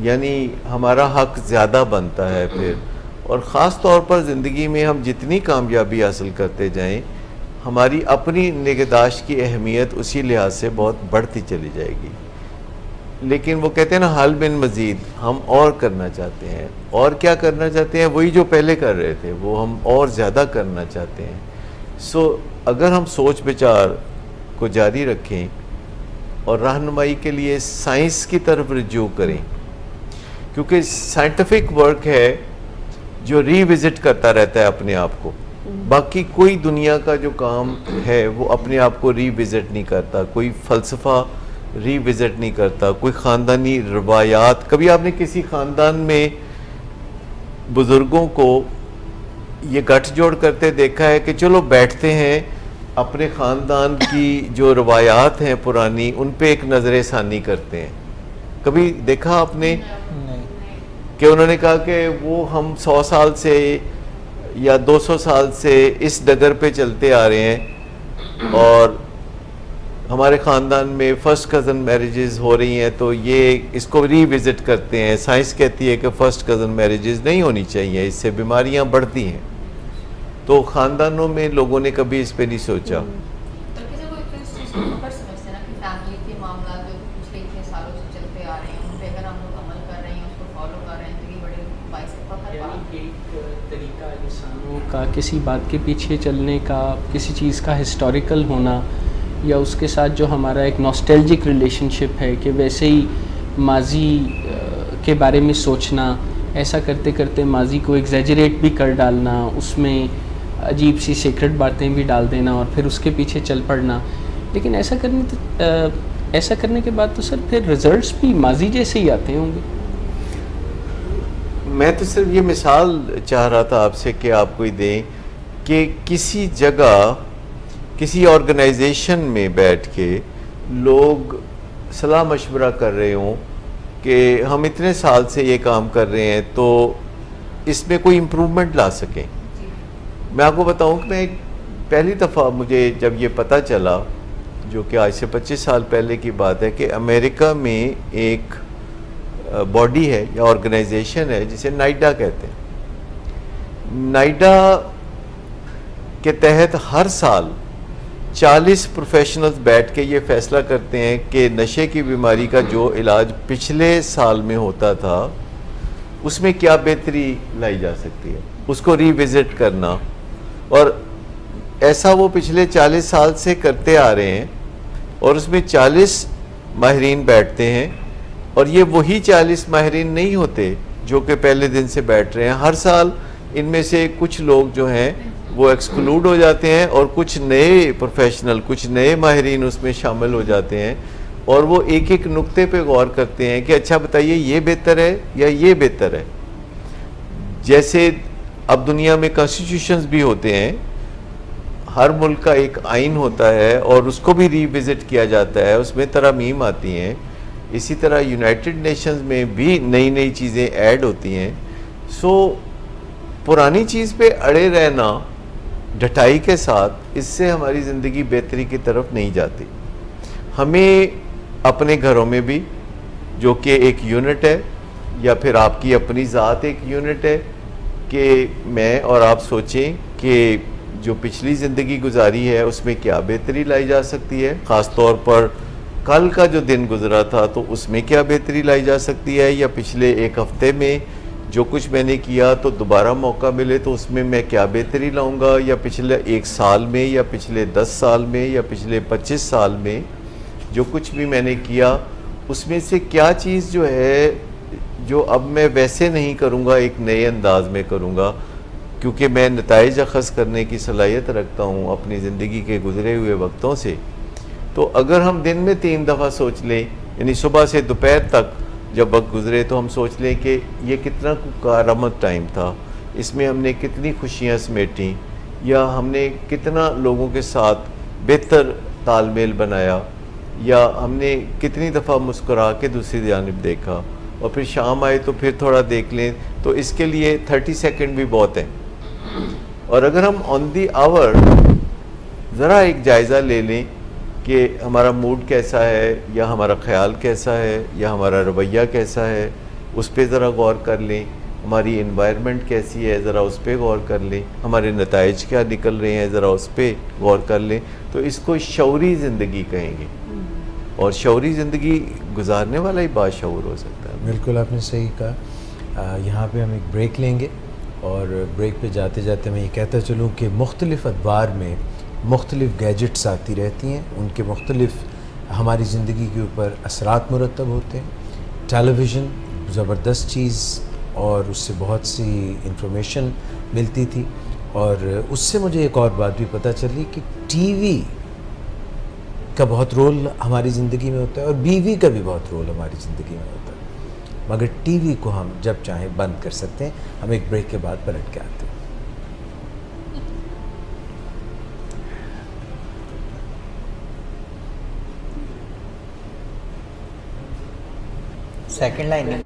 यानी हमारा हक ज़्यादा बनता है फिर। और ख़ास तौर पर ज़िंदगी में हम जितनी कामयाबी हासिल करते जाएं, हमारी अपनी निगहदाश्त की अहमियत उसी लिहाज से बहुत बढ़ती चली जाएगी। लेकिन वो कहते हैं ना, हल बिन मज़ीद, हम और करना चाहते हैं। और क्या करना चाहते हैं? वही जो पहले कर रहे थे वो हम और ज़्यादा करना चाहते हैं। अगर हम सोच विचार को जारी रखें और रहनुमाई के लिए साइंस की तरफ रुजू करें, क्योंकि साइंटिफिक वर्क है जो रीविज़िट करता रहता है अपने आप को। बाकी कोई दुनिया का जो काम है वो अपने आप को रीविज़िट नहीं करता, कोई फ़लसफ़ा रीविज़िट नहीं करता, कोई ख़ानदानी रवायात। कभी आपने किसी ख़ानदान में बुज़ुर्गों को ये गठजोड़ करते देखा है कि चलो बैठते हैं अपने ख़ानदान की जो रवायात हैं पुरानी, उन पे एक नज़र षानी करते हैं। कभी देखा आपने कि उन्होंने कहा कि वो हम 100 साल से या 200 साल से इस डगर पे चलते आ रहे हैं और हमारे ख़ानदान में फ़र्स्ट कज़न मैरिजेस हो रही हैं, तो ये इसको रीविज़िट करते हैं। साइंस कहती है कि फ़र्स्ट कज़न मैरिजेस नहीं होनी चाहिए, इससे बीमारियां बढ़ती हैं। तो ख़ानदानों में लोगों ने कभी इस पे नहीं सोचा। का किसी बात के पीछे चलने का, किसी चीज़ का हिस्टोरिकल होना, या उसके साथ जो हमारा एक नॉस्टैल्जिक रिलेशनशिप है कि वैसे ही माजी के बारे में सोचना, ऐसा करते करते माजी को एग्जैजरेट भी कर डालना, उसमें अजीब सी सीक्रेट बातें भी डाल देना और फिर उसके पीछे चल पड़ना। लेकिन ऐसा करने के बाद तो सर फिर रिजल्ट्स भी माजी जैसे ही आते होंगे। मैं तो सिर्फ ये मिसाल चाह रहा था आपसे कि आपको ही दें कि किसी जगह किसी ऑर्गेनाइजेशन में बैठ के लोग सलाह मशवरा कर रहे हों कि हम इतने साल से ये काम कर रहे हैं तो इसमें कोई इम्प्रूवमेंट ला सकें। मैं आपको बताऊं कि मैं पहली दफ़ा मुझे जब ये पता चला, जो कि आज से 25 साल पहले की बात है, कि अमेरिका में एक बॉडी है या ऑर्गेनाइजेशन है जिसे नाइडा कहते हैं। नाइडा के तहत हर साल 40 प्रोफेशनल्स बैठ के ये फैसला करते हैं कि नशे की बीमारी का जो इलाज पिछले साल में होता था उसमें क्या बेहतरी लाई जा सकती है, उसको रीविज़िट करना। और ऐसा वो पिछले 40 साल से करते आ रहे हैं और उसमें 40 माहिरीन बैठते हैं और ये वही 40 माहिरीन नहीं होते जो कि पहले दिन से बैठ रहे हैं। हर साल इनमें से कुछ लोग जो हैं वो एक्सक्लूड हो जाते हैं और कुछ नए प्रोफेशनल, कुछ नए माहिरीन उसमें शामिल हो जाते हैं और वो एक एक नुक्ते पे गौर करते हैं कि अच्छा बताइए ये बेहतर है या ये बेहतर है। जैसे अब दुनिया में कॉन्स्टिट्यूशंस भी होते हैं, हर मुल्क का एक आइन होता है और उसको भी रीविज़िट किया जाता है, उसमें तरमीम आती हैं। इसी तरह यूनाइटेड नेशंस में भी नई नई चीज़ें ऐड होती हैं। सो पुरानी चीज़ पे अड़े रहना ढटाई के साथ, इससे हमारी ज़िंदगी बेहतरी की तरफ नहीं जाती। हमें अपने घरों में भी, जो कि एक यूनिट है, या फिर आपकी अपनी ज़ात एक यूनिट है, कि मैं और आप सोचें कि जो पिछली ज़िंदगी गुजारी है उसमें क्या बेहतरी लाई जा सकती है। ख़ास तौर पर कल का जो दिन गुजरा था तो उसमें क्या बेहतरी लाई जा सकती है, या पिछले एक हफ़्ते में जो कुछ मैंने किया तो दोबारा मौका मिले तो उसमें मैं क्या बेहतरी लाऊंगा, या पिछले 1 साल में, या पिछले 10 साल में, या पिछले 25 साल में जो कुछ भी मैंने किया उसमें से क्या चीज़ जो है जो अब मैं वैसे नहीं करूँगा, एक नए अंदाज में करूँगा, क्योंकि मैं नताइज अख़ज़ करने की सलाहियत रखता हूँ अपनी ज़िंदगी के गुज़रे हुए वक्तों से। तो अगर हम दिन में 3 दफ़ा सोच लें, यानी सुबह से दोपहर तक जब वक्त गुज़रे, तो हम सोच लें कि ये कितना कारआमद टाइम था, इसमें हमने कितनी खुशियाँ समेटी, या हमने कितना लोगों के साथ बेहतर तालमेल बनाया, या हमने कितनी दफ़ा मुस्कुरा के दूसरी जानिब देखा, और फिर शाम आए तो फिर थोड़ा देख लें। तो इसके लिए 30 सेकंड भी बहुत है। और अगर हम ऑन दी आवर ज़रा एक जायज़ा ले लें कि हमारा मूड कैसा है, या हमारा ख़्याल कैसा है, या हमारा रवैया कैसा है, उस पर ज़रा गौर कर लें। हमारी इन्वायरमेंट कैसी है, ज़रा उस पर गौर कर लें। हमारे नताइज क्या निकल रहे हैं, ज़रा उस पर गौर कर लें। तो इसको शऊरी ज़िंदगी कहेंगे, और शऊरी ज़िंदगी गुजारने वाला ही बाशऊर हो सकता है। बिल्कुल आपने सही कहा। यहाँ पे हम एक ब्रेक लेंगे, और ब्रेक पे जाते जाते मैं ये कहता चलूँ कि मुख्तलिफ़ अदवार में मुख्तलिफ़ गैजेट्स आती रहती हैं, उनके मुख्तलिफ़ हमारी ज़िंदगी के ऊपर असरात मुरतब होते हैं। टेलीविज़न ज़बरदस्त चीज़, और उससे बहुत सी इंफॉर्मेशन मिलती थी, और उससे मुझे एक और बात भी पता चली कि टीवी का बहुत रोल हमारी ज़िंदगी में होता है, और बीवी का भी बहुत रोल हमारी ज़िंदगी में होता है। मगर टीवी को हम जब चाहें बंद कर सकते हैं। हम एक ब्रेक के बाद पलट के आते हैं। सेकंड लाइन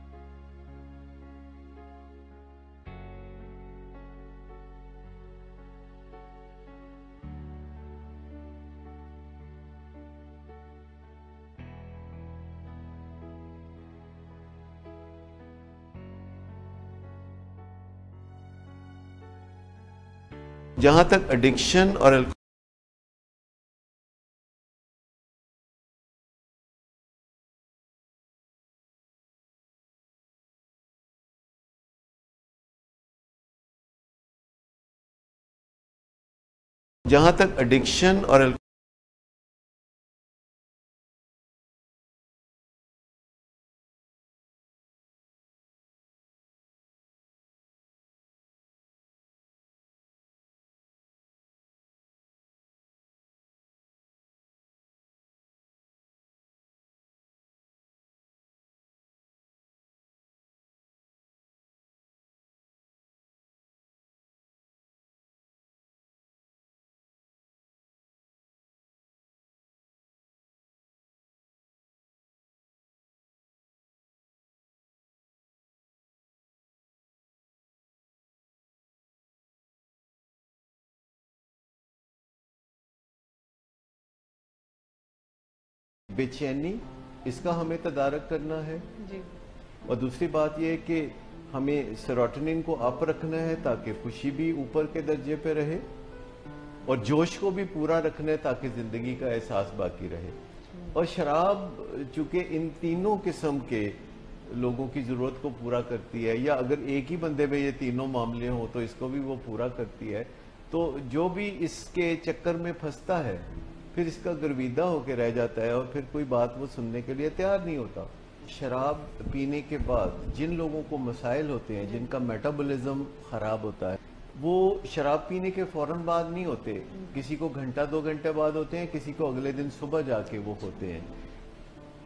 जहाँ तक एडिक्शन और बेचैनी, इसका हमें तदारक करना है जी। और दूसरी बात यह है कि हमें सेरोटोनिन को अप रखना है ताकि खुशी भी ऊपर के दर्जे पे रहे और जोश को भी पूरा रखना है ताकि जिंदगी का एहसास बाकी रहे। और शराब चूंकि इन तीनों किस्म के लोगों की जरूरत को पूरा करती है, या अगर एक ही बंदे में ये तीनों मामले हों तो इसको भी वो पूरा करती है, तो जो भी इसके चक्कर में फंसता है फिर इसका गर्विदा होकर रह जाता है और फिर कोई बात वो सुनने के लिए तैयार नहीं होता। शराब पीने के बाद जिन लोगों को मसाइल होते हैं, जिनका मेटाबॉलिज्म खराब होता है, वो शराब पीने के फौरन बाद नहीं होते, किसी को घंटा 2 घंटे बाद होते हैं, किसी को अगले दिन सुबह जाके वो होते हैं।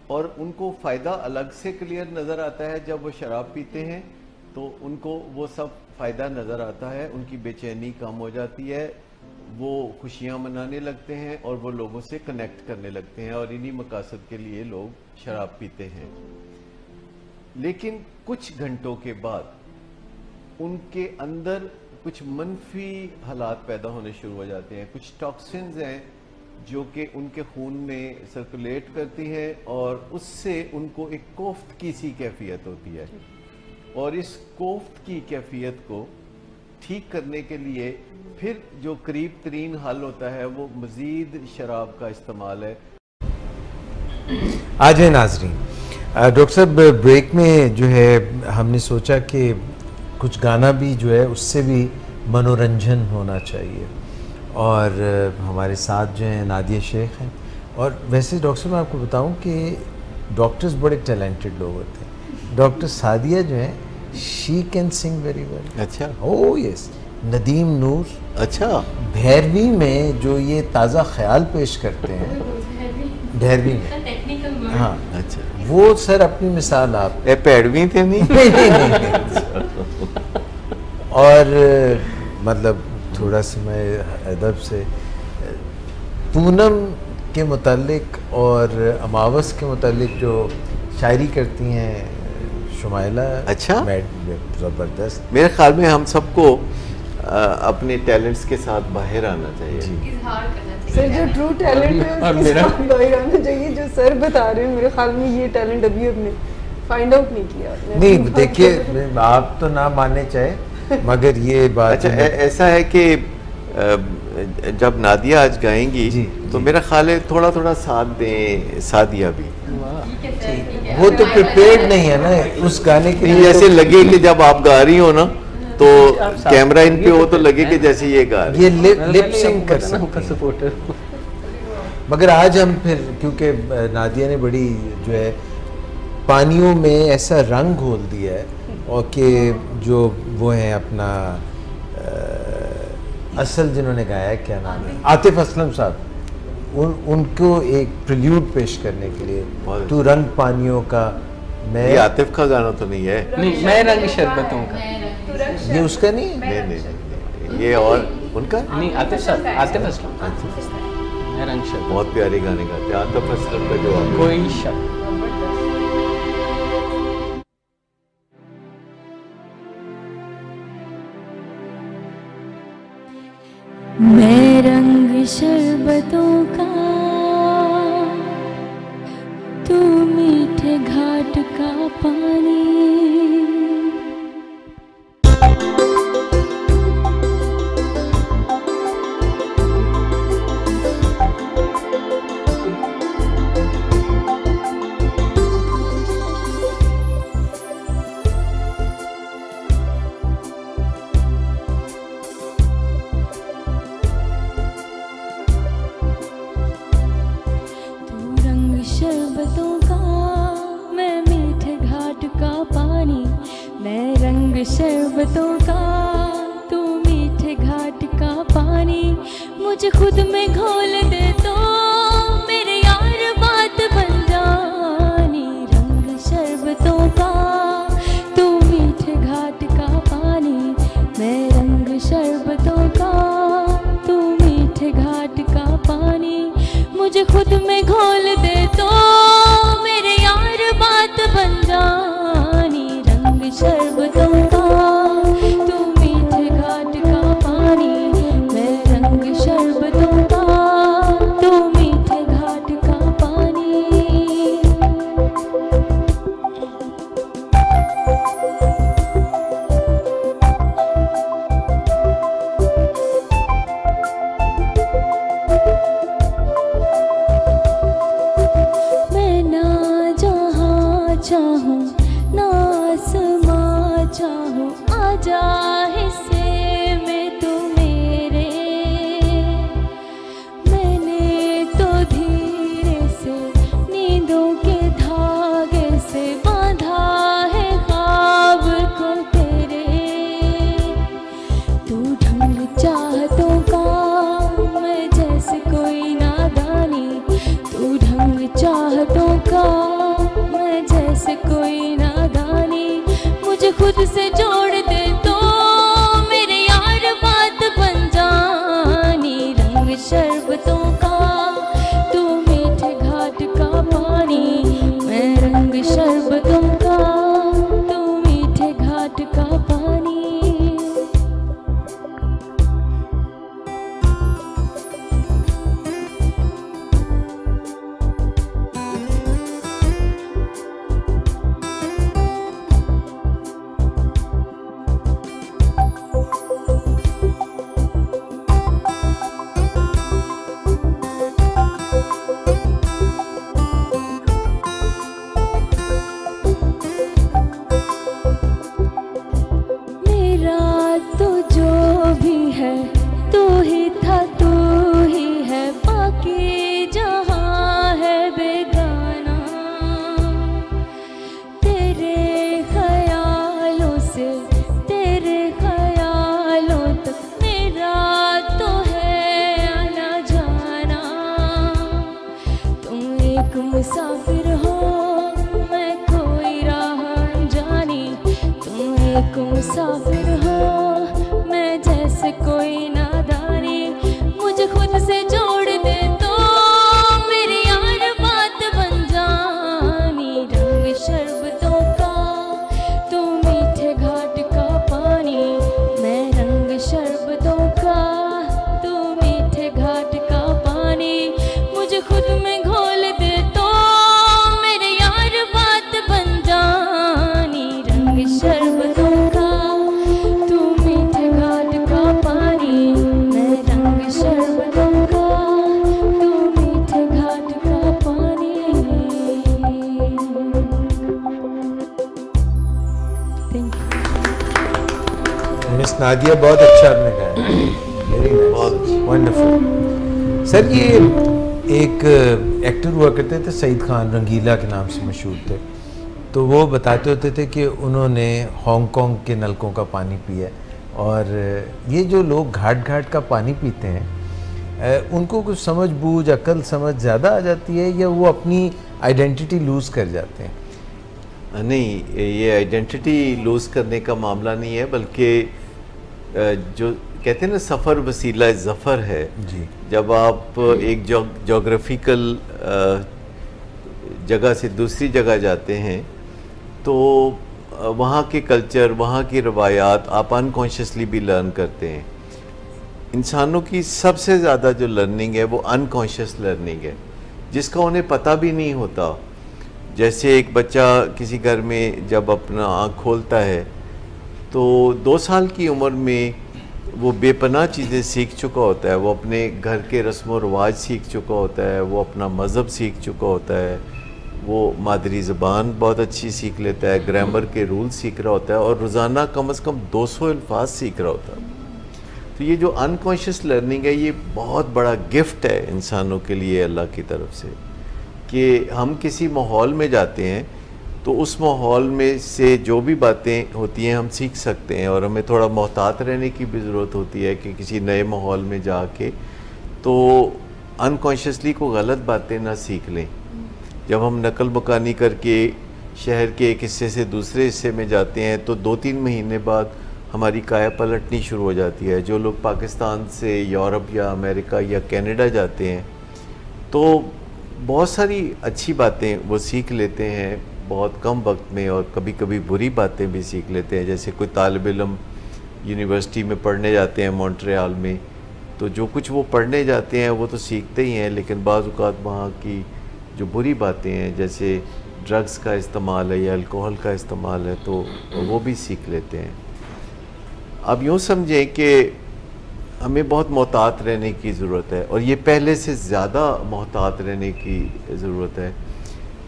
और उनको फायदा अलग से क्लियर नजर आता है जब वो शराब पीते हैं, तो उनको वो सब फायदा नजर आता है, उनकी बेचैनी कम हो जाती है, वो खुशियां मनाने लगते हैं और वो लोगों से कनेक्ट करने लगते हैं और इन्हीं मकासद के लिए लोग शराब पीते हैं। लेकिन कुछ घंटों के बाद उनके अंदर कुछ मनफी हालात पैदा होने शुरू हो जाते हैं, कुछ टॉक्सिन्स हैं जो कि उनके खून में सर्कुलेट करती हैं और उससे उनको एक कोफ्त की सी कैफियत होती है। और इस कोफ्त की कैफियत को ठीक करने के लिए फिर जो करीब तरीन हल होता है वो मजीद शराब का इस्तेमाल है। आज है नाजरीन, डॉक्टर साहब ब्रेक में जो है हमने सोचा कि कुछ गाना भी जो है उससे भी मनोरंजन होना चाहिए, और हमारे साथ जो हैं नादिया शेख हैं। और वैसे डॉक्टर साहब मैं आपको बताऊं कि डॉक्टर्स बड़े टैलेंटेड लोग होते हैं। डॉक्टर सादिया जो हैं she can sing very well. अच्छा। Oh yes. नदीम नूर, अच्छा, भैरवी में जो ये ताज़ा ख्याल पेश करते हैं, भैरवी में, हाँ अच्छा, वो सर अपनी मिसाल आप पैडवी थे नहीं? नहीं। और मतलब थोड़ा सा मैं अदब से पूनम के मुतालिक और अमावस के मुतालिक जो शायरी करती हैं शुमाइला, अच्छा, ज़बरदस्त। मेरे ख्याल में हम सबको अपने टैलेंट्स के साथ बाहर आना चाहिए। सर जो ट्रू टैलेंट है उसके साथ बाहर आना चाहिए। जो सर बता रहे हैं मेरे ख्याल में ये टैलेंट अभी हमने फाइंड आउट नहीं किया। नहीं देखिए, आप तो ना मानने चाहे मगर ये बात अच्छा ऐसा है कि जब नादिया आज गाएंगी तो मेरा ख्याल है थोड़ा थोड़ा साथ दें सादिया भी। वो तो प्रिपेयर्ड नहीं है ना उस गाने के लिए। जैसे लगे कि जब आप गा रही हो ना तो कैमरा इन पे हो तो लगे कि जैसे ये गा रही, ये लिप सिंक कर सकते हैं। सपोर्टर। मगर आज हम फिर क्योंकि नादिया ने बड़ी जो है पानियों में ऐसा रंग घोल दिया है, और कि जो वो है अपना असल जिन्होंने गाया है, क्या नाम है, आतिफ असलम साहब, उनको एक प्रिल्यूड पेश करने के लिए तू रंग पानियों का। मैं ये आतिफ का गाना तो नहीं है? नहीं, मैं रंग शरबतों का। ये उसका नहीं है? नहीं, ये और उनका नहीं, आतिफ असलम। मैं रंग शरबत। बहुत प्यारे गाने गाते हैं आतिफ असलम का। जो कोई शक मैं रंग शरबतों का, तू मीठे घाट का पानी। शरबतों का, मैं मीठे घाट का पानी। मैं रंग शरबतों का, तू मीठे घाट का पानी। मुझे खुद में घोल दे तो मेरे यार बात बन जानी। रंग शरबतों का, तू मीठे घाट का पानी। मैं रंग शरबतों का, तू मीठे घाट का पानी। मुझे खुद में घोल दे तो मेरे यार बात बन जानी। रंग शरबतों का, तू मीठे घाट का पानी। मैं रंग शरबतों का, तू मीठे घाट का पानी। चाहूं ना आसमां चाहूं, आजा हिस्से में तू मेरे। मैंने तो धीरे से नींदों के धागे से बांधा है ख्वाब को तेरे। तू ढंग चाहतों का, मैं जैसे कोई नादानी। तू ढंग चाहतों का, जैसे कोई नादानी। मुझे खुद से जोड़ दे तो मेरे यार बात बन जानी। रंग शरबतों का, तू मीठे घाट का पानी। मैं रंग शरबतों का, तू मीठे घाट का पानी। मुसाफिर हो, मैं कोई राह अनजानी। तुम एक मुसाफिर हो, मैं जैसे कोई नादानी। मुझे खुद से जोड़ दे तो मेरी यार बात बन जानी। रंग शरबतों का, तू मीठे घाट का पानी। मैं रंग शरबतों का, तू मीठे घाट का पानी। मुझे खुद में घोल दे तो मेरे यार बात बन जानी। रंग शरबतों का, तू मीठे घाट का पानी। मैं रंग शरबतों का, तू मीठे घाट का पानी। Thank you. मिस नादिया, बहुत अच्छा आपने गाया, वेरी नाइस, वंडरफुल। सर ये एक एक्टर हुआ करते थे सईद खान, रंगीला के नाम से मशहूर थे। तो वो बताते होते थे कि उन्होंने हांगकांग के नलकों का पानी पिया। और ये जो लोग घाट घाट का पानी पीते हैं, उनको कुछ समझ बूझ, अकल समझ ज़्यादा आ जाती है या वो अपनी आइडेंटिटी लूज़ कर जाते हैं? नहीं, ये आइडेंटिटी लूज़ करने का मामला नहीं है, बल्कि जो कहते हैं ना, सफ़र वसीला ज़फ़र है जी। जब आप एक जोग्राफिकल जगह से दूसरी जगह जाते हैं तो वहाँ के कल्चर, वहाँ की रवायात आप अनकॉन्शियसली भी लर्न करते हैं। इंसानों की सबसे ज़्यादा जो लर्निंग है वो अनकॉन्शियस लर्निंग है, जिसका उन्हें पता भी नहीं होता। जैसे एक बच्चा किसी घर में जब अपना आँख खोलता है तो 2 साल की उम्र में वो बेपनाह चीज़ें सीख चुका होता है। वो अपने घर के रस्म व रवाज सीख चुका होता है, वो अपना मज़हब सीख चुका होता है, वो मादरी ज़बान बहुत अच्छी सीख लेता है, ग्रामर के रूल सीख रहा होता है और रोज़ाना कम से कम 200 अल्फाज सीख रहा होता है। तो ये जो अनकॉन्शियस लर्निंग है ये बहुत बड़ा गिफ्ट है इंसानों के लिए अल्लाह की तरफ से, कि हम किसी माहौल में जाते हैं तो उस माहौल में से जो भी बातें होती हैं हम सीख सकते हैं। और हमें थोड़ा मोहतात रहने की भी ज़रूरत होती है कि किसी नए माहौल में जाके तो अनकॉन्शियसली को गलत बातें ना सीख लें। जब हम नकल मकानी करके शहर के एक हिस्से से दूसरे हिस्से में जाते हैं तो 2-3 महीने बाद हमारी काया पलटनी शुरू हो जाती है। जो लोग पाकिस्तान से यूरोप या अमेरिका या कनाडा जाते हैं तो बहुत सारी अच्छी बातें वो सीख लेते हैं बहुत कम वक्त में, और कभी कभी बुरी बातें भी सीख लेते हैं। जैसे कोई तालिब इल्म यूनिवर्सिटी में पढ़ने जाते हैं मॉन्ट्रियल में, तो जो कुछ वो पढ़ने जाते हैं वो तो सीखते ही हैं, लेकिन बाज़ औक़ात वहाँ की जो बुरी बातें हैं जैसे ड्रग्स का इस्तेमाल है या अल्कोहल का इस्तेमाल है तो वो भी सीख लेते हैं। अब यूँ समझें कि हमें बहुत मोहतात रहने की ज़रूरत है, और ये पहले से ज़्यादा मोहतात रहने की ज़रूरत है,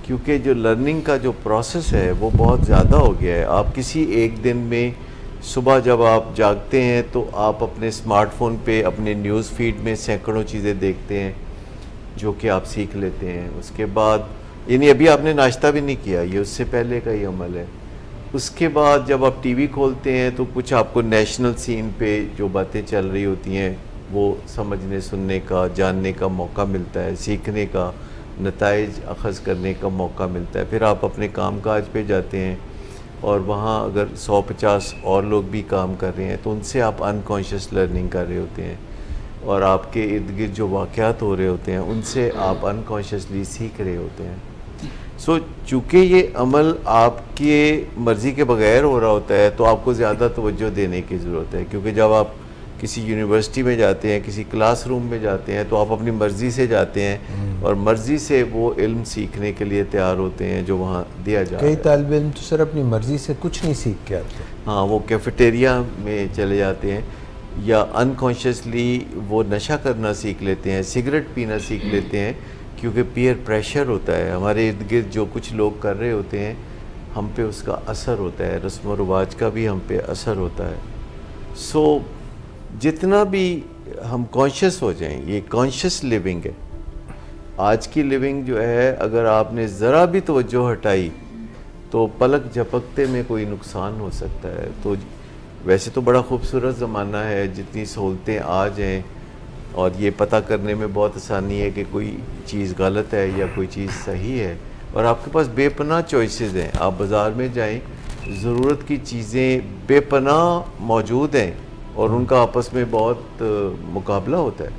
क्योंकि जो लर्निंग का जो प्रोसेस है वो बहुत ज़्यादा हो गया है। आप किसी एक दिन में सुबह जब आप जागते हैं तो आप अपने स्मार्टफ़ोन पे अपने न्यूज़ फीड में सैकड़ों चीज़ें देखते हैं जो कि आप सीख लेते हैं। उसके बाद यानी अभी आपने नाश्ता भी नहीं किया, ये उससे पहले का ही अमल है। उसके बाद जब आप टीवी खोलते हैं तो कुछ आपको नेशनल सीन पे जो बातें चल रही होती हैं वो समझने सुनने का जानने का मौका मिलता है, सीखने का नताइज अखज़ करने का मौका मिलता है। फिर आप अपने कामकाज पे जाते हैं और वहाँ अगर 150 और लोग भी काम कर रहे हैं तो उनसे आप अनकॉन्शियस लर्निंग कर रहे होते हैं, और आपके इर्द गिर्द जो वाक़यात हो रहे होते हैं उनसे आप अनकॉन्शियसली सीख रहे होते हैं। सो चूँकि ये अमल आपके मर्ज़ी के बगैर हो रहा होता है तो आपको ज़्यादा तवज्जो देने की ज़रूरत है, क्योंकि जब आप किसी यूनिवर्सिटी में जाते हैं, किसी क्लासरूम में जाते हैं तो आप अपनी मर्ज़ी से जाते हैं और मर्ज़ी से वो इल्म सीखने के लिए तैयार होते हैं जो वहाँ दिया जा रहा है। कई तालिब इल्म तो सर अपनी मर्ज़ी से कुछ नहीं सीख के आते। हाँ, वो कैफेटेरिया में चले जाते हैं या अनकॉन्शियसली वो नशा करना सीख लेते हैं, सिगरेट पीना सीख लेते हैं, क्योंकि पीयर प्रेशर होता है। हमारे इर्द गिर्द जो कुछ लोग कर रहे होते हैं हम पे उसका असर होता है, रस्म व रिवाज का भी हम पे असर होता है। सो जितना भी हम कॉन्शियस हो जाएं, ये कॉन्शियस लिविंग है। आज की लिविंग जो है अगर आपने ज़रा भी तवज्जो हटाई तो पलक झपकते में कोई नुकसान हो सकता है। तो वैसे तो बड़ा खूबसूरत ज़माना है, जितनी सहूलतें आ जाएँ और ये पता करने में बहुत आसानी है कि कोई चीज़ गलत है या कोई चीज़ सही है, और आपके पास बेपनाह चॉइसेस हैं। आप बाज़ार में जाएं, ज़रूरत की चीज़ें बेपनाह मौजूद हैं और उनका आपस में बहुत मुकाबला होता है,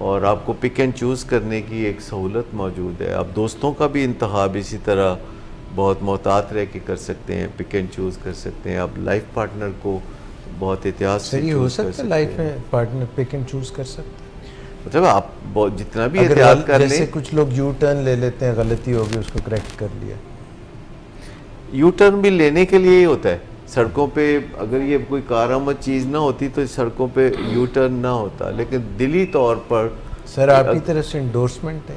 और आपको पिक एंड चूज़ करने की एक सहूलत मौजूद है। आप दोस्तों का भी इंतखाब इसी तरह बहुत मोहतात रह के कर सकते हैं, पिक एंड चूज़ कर सकते हैं। आप लाइफ पार्टनर को बहुत एहतियात से सही हो सकता है, लाइफ में पार्टनर पिक एंड चूज़ कर सकते हैं। मतलब आप जितना भी एहतियात कर लें, जैसे कुछ लोग यू टर्न ले लेते हैं, गलती होगी उसको करेक्ट कर लिया। यू टर्न भी लेने के लिए ही होता है। सड़कों पे अगर ये कोई कारआमद चीज़ ना होती तो सड़कों पे यू टर्न ना होता, लेकिन दिली तौर पर सर आपकी तरफ से इंडोर्समेंट है।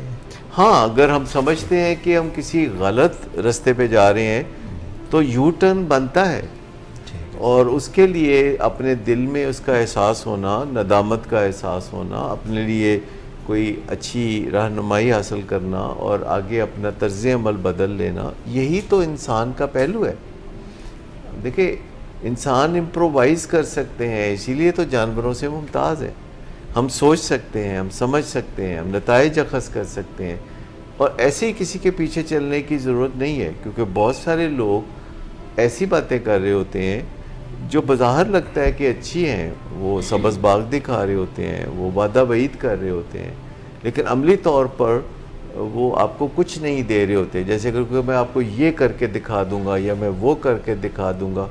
हाँ, अगर हम समझते हैं कि हम किसी गलत रास्ते पे जा रहे हैं तो यू टर्न बनता है, और उसके लिए अपने दिल में उसका एहसास होना, नदामत का एहसास होना, अपने लिए कोई अच्छी रहनुमाई हासिल करना और आगे अपना तर्ज़ अमल बदल लेना, यही तो इंसान का पहलू है। देखिए, इंसान इम्प्रोवाइज़ कर सकते हैं, इसीलिए तो जानवरों से मुमताज़ है। हम सोच सकते हैं, हम समझ सकते हैं, हम नताइज अखज़ कर सकते हैं, और ऐसे ही किसी के पीछे चलने की ज़रूरत नहीं है, क्योंकि बहुत सारे लोग ऐसी बातें कर रहे होते हैं जो बज़ाहिर लगता है कि अच्छी हैं। वो सबज़ बाग दिखा रहे होते हैं, वो वादा वईद कर रहे होते हैं, लेकिन अमली तौर पर वो आपको कुछ नहीं दे रहे होते। जैसे कि मैं आपको ये करके दिखा दूंगा या मैं वो करके दिखा दूंगा।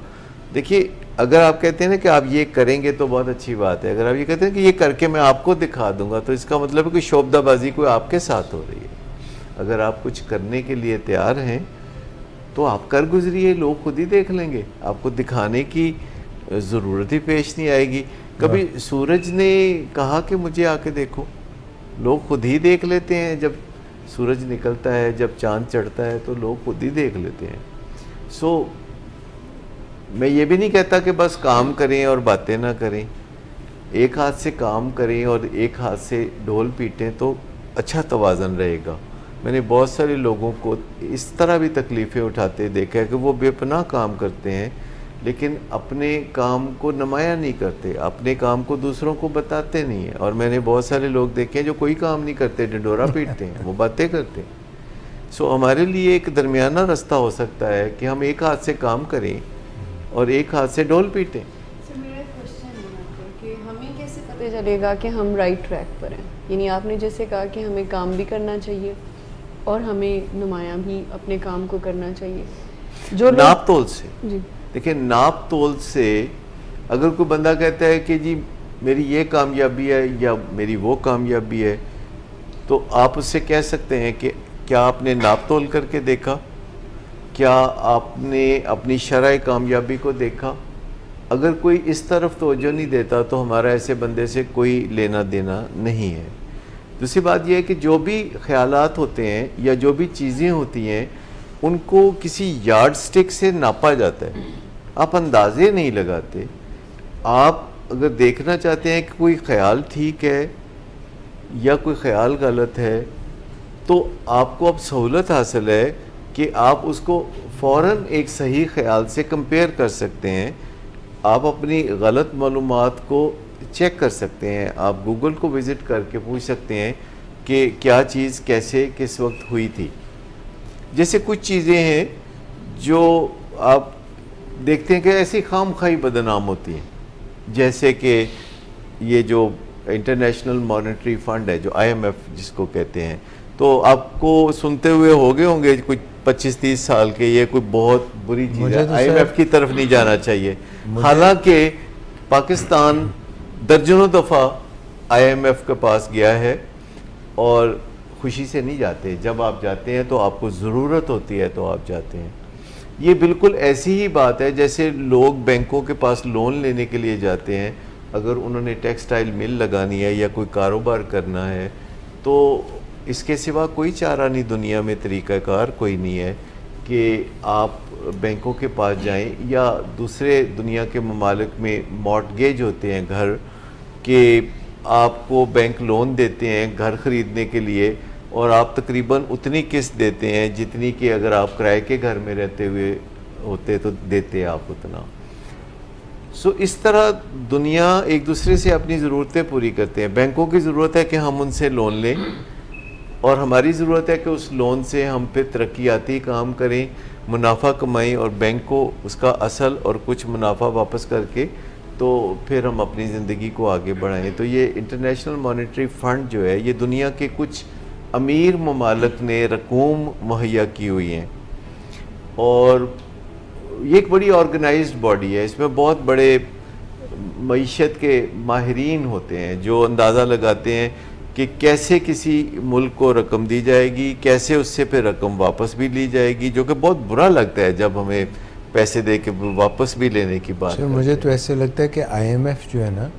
देखिए, अगर आप कहते हैं ना कि आप ये करेंगे तो बहुत अच्छी बात है, अगर आप ये कहते हैं कि ये करके मैं आपको दिखा दूंगा, तो इसका मतलब है कि शोबदाबाजी कोई आपके साथ हो रही है। अगर आप कुछ करने के लिए तैयार हैं तो आप कर गुजरिए, लोग खुद ही देख लेंगे, आपको दिखाने की ज़रूरत ही पेश नहीं आएगी। कभी सूरज ने कहा कि मुझे आके देखो, लोग खुद ही देख लेते हैं। जब सूरज निकलता है, जब चांद चढ़ता है, तो लोग खुद ही देख लेते हैं। सो मैं ये भी नहीं कहता कि बस काम करें और बातें ना करें, एक हाथ से काम करें और एक हाथ से ढोल पीटें तो अच्छा तवाज़न रहेगा। मैंने बहुत सारे लोगों को इस तरह भी तकलीफ़ें उठाते देखा है कि वो बेपनाह काम करते हैं लेकिन अपने काम को नुमायाँ नहीं करते, अपने काम को दूसरों को बताते नहीं हैं। और मैंने बहुत सारे लोग देखे हैं जो कोई काम नहीं करते, डंडोरा पीटते हैं, वो बातें करते हैं। सो हमारे लिए एक दरमियाना रास्ता हो सकता है कि हम एक हाथ से काम करें और एक हाथ से ढोल पीटें। सर मेरा एक क्वेश्चन है कि हमें कैसे पता चलेगा कि हम राइट ट्रैक पर हैं? यानी आपने जैसे कहा कि हमें काम भी करना चाहिए और हमें नुमायाँ भी अपने काम को करना चाहिए, जो नाप तोल से। जी देखिए, नाप तोल से अगर कोई बंदा कहता है कि जी मेरी ये कामयाबी है या मेरी वो कामयाबी है, तो आप उससे कह सकते हैं कि क्या आपने नाप तोल करके देखा, क्या आपने अपनी शरई कामयाबी को देखा। अगर कोई इस तरफ तवज्जो नहीं देता तो हमारा ऐसे बंदे से कोई लेना देना नहीं है। दूसरी बात यह है कि जो भी ख्यालात होते हैं या जो भी चीज़ें होती हैं उनको किसी यार्ड स्टिक से नापा जाता है, आप अंदाजे नहीं लगाते। आप अगर देखना चाहते हैं कि कोई ख्याल ठीक है या कोई ख्याल गलत है, तो आपको अब सहूलत हासिल है कि आप उसको फ़ौरन एक सही ख्याल से कंपेयर कर सकते हैं। आप अपनी गलत मालूमात को चेक कर सकते हैं, आप गूगल को विज़िट करके पूछ सकते हैं कि क्या चीज़ कैसे किस वक्त हुई थी। जैसे कुछ चीज़ें हैं जो आप देखते हैं कि ऐसी खामखाई बदनाम होती हैं, जैसे कि ये जो इंटरनेशनल मॉनेटरी फ़ंड है, जो IMF जिसको कहते हैं, तो आपको सुनते हुए हो गए होंगे कुछ 25-30 साल के, ये कोई बहुत बुरी चीज़ है, IMF की तरफ नहीं जाना चाहिए। हालांकि पाकिस्तान दर्जनों दफ़ा IMF के पास गया है और खुशी से नहीं जाते। जब आप जाते हैं तो आपको ज़रूरत होती है तो आप जाते हैं। ये बिल्कुल ऐसी ही बात है जैसे लोग बैंकों के पास लोन लेने के लिए जाते हैं। अगर उन्होंने टेक्सटाइल मिल लगानी है या कोई कारोबार करना है तो इसके सिवा कोई चारा नहीं दुनिया में, तरीक़ाकार कोई नहीं है कि आप बैंकों के पास जाएं या दूसरे दुनिया के ममालिक में मॉर्टगेज होते हैं घर के, आपको बैंक लोन देते हैं घर ख़रीदने के लिए और आप तकरीबन उतनी किस्त देते हैं जितनी कि अगर आप किराए के घर में रहते हुए होते तो देते आप उतना। सो इस तरह दुनिया एक दूसरे से अपनी ज़रूरतें पूरी करते हैं। बैंकों की ज़रूरत है कि हम उनसे लोन लें और हमारी ज़रूरत है कि उस लोन से हम पे तरक्याती काम करें, मुनाफा कमाएं और बैंक को उसका असल और कुछ मुनाफा वापस करके तो फिर हम अपनी ज़िंदगी को आगे बढ़ाएं। तो ये इंटरनेशनल मॉनेटरी फ़ंड जो है, ये दुनिया के कुछ अमीर ममालिक ने रकूम मुहैया की हुई हैं और ये एक बड़ी ऑर्गेनाइज्ड बॉडी है। इसमें बहुत बड़े मईशत के माहिरीन होते हैं जो अंदाज़ा लगाते हैं कि कैसे किसी मुल्क को रकम दी जाएगी, कैसे उससे फिर रकम वापस भी ली जाएगी, जो कि बहुत बुरा लगता है जब हमें पैसे दे के वापस भी लेने की बात। मुझे तो ऐसे लगता है कि IMF जो है ना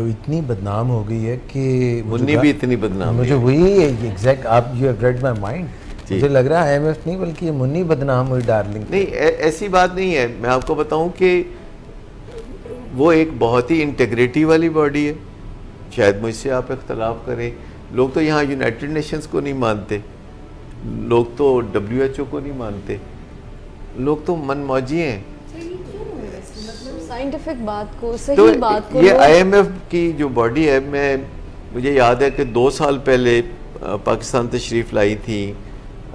इतनी बदनाम हो गई है कि मुन्नी भी इतनी बदनाम, मुझे वही एग्जैक्ट, आप you have read my mind, मुझे लग रहा है IMF नहीं बल्कि मुन्नी बदनाम हुई डार्लिंग। नहीं, ऐसी बात नहीं है। मैं आपको बताऊं कि वो एक बहुत ही इंटीग्रिटी वाली बॉडी है। शायद मुझसे आप इख्तलाफ करें, लोग तो यहाँ यूनाइटेड नेशंस को नहीं मानते, लोग तो WHO को नहीं मानते, लोग तो मनमौजी हैं। साइंटिफिक बात को, सही तो बात को, ये IMF की जो बॉडी है, मुझे याद है कि 2 साल पहले पाकिस्तान तशरीफ़ लाई थी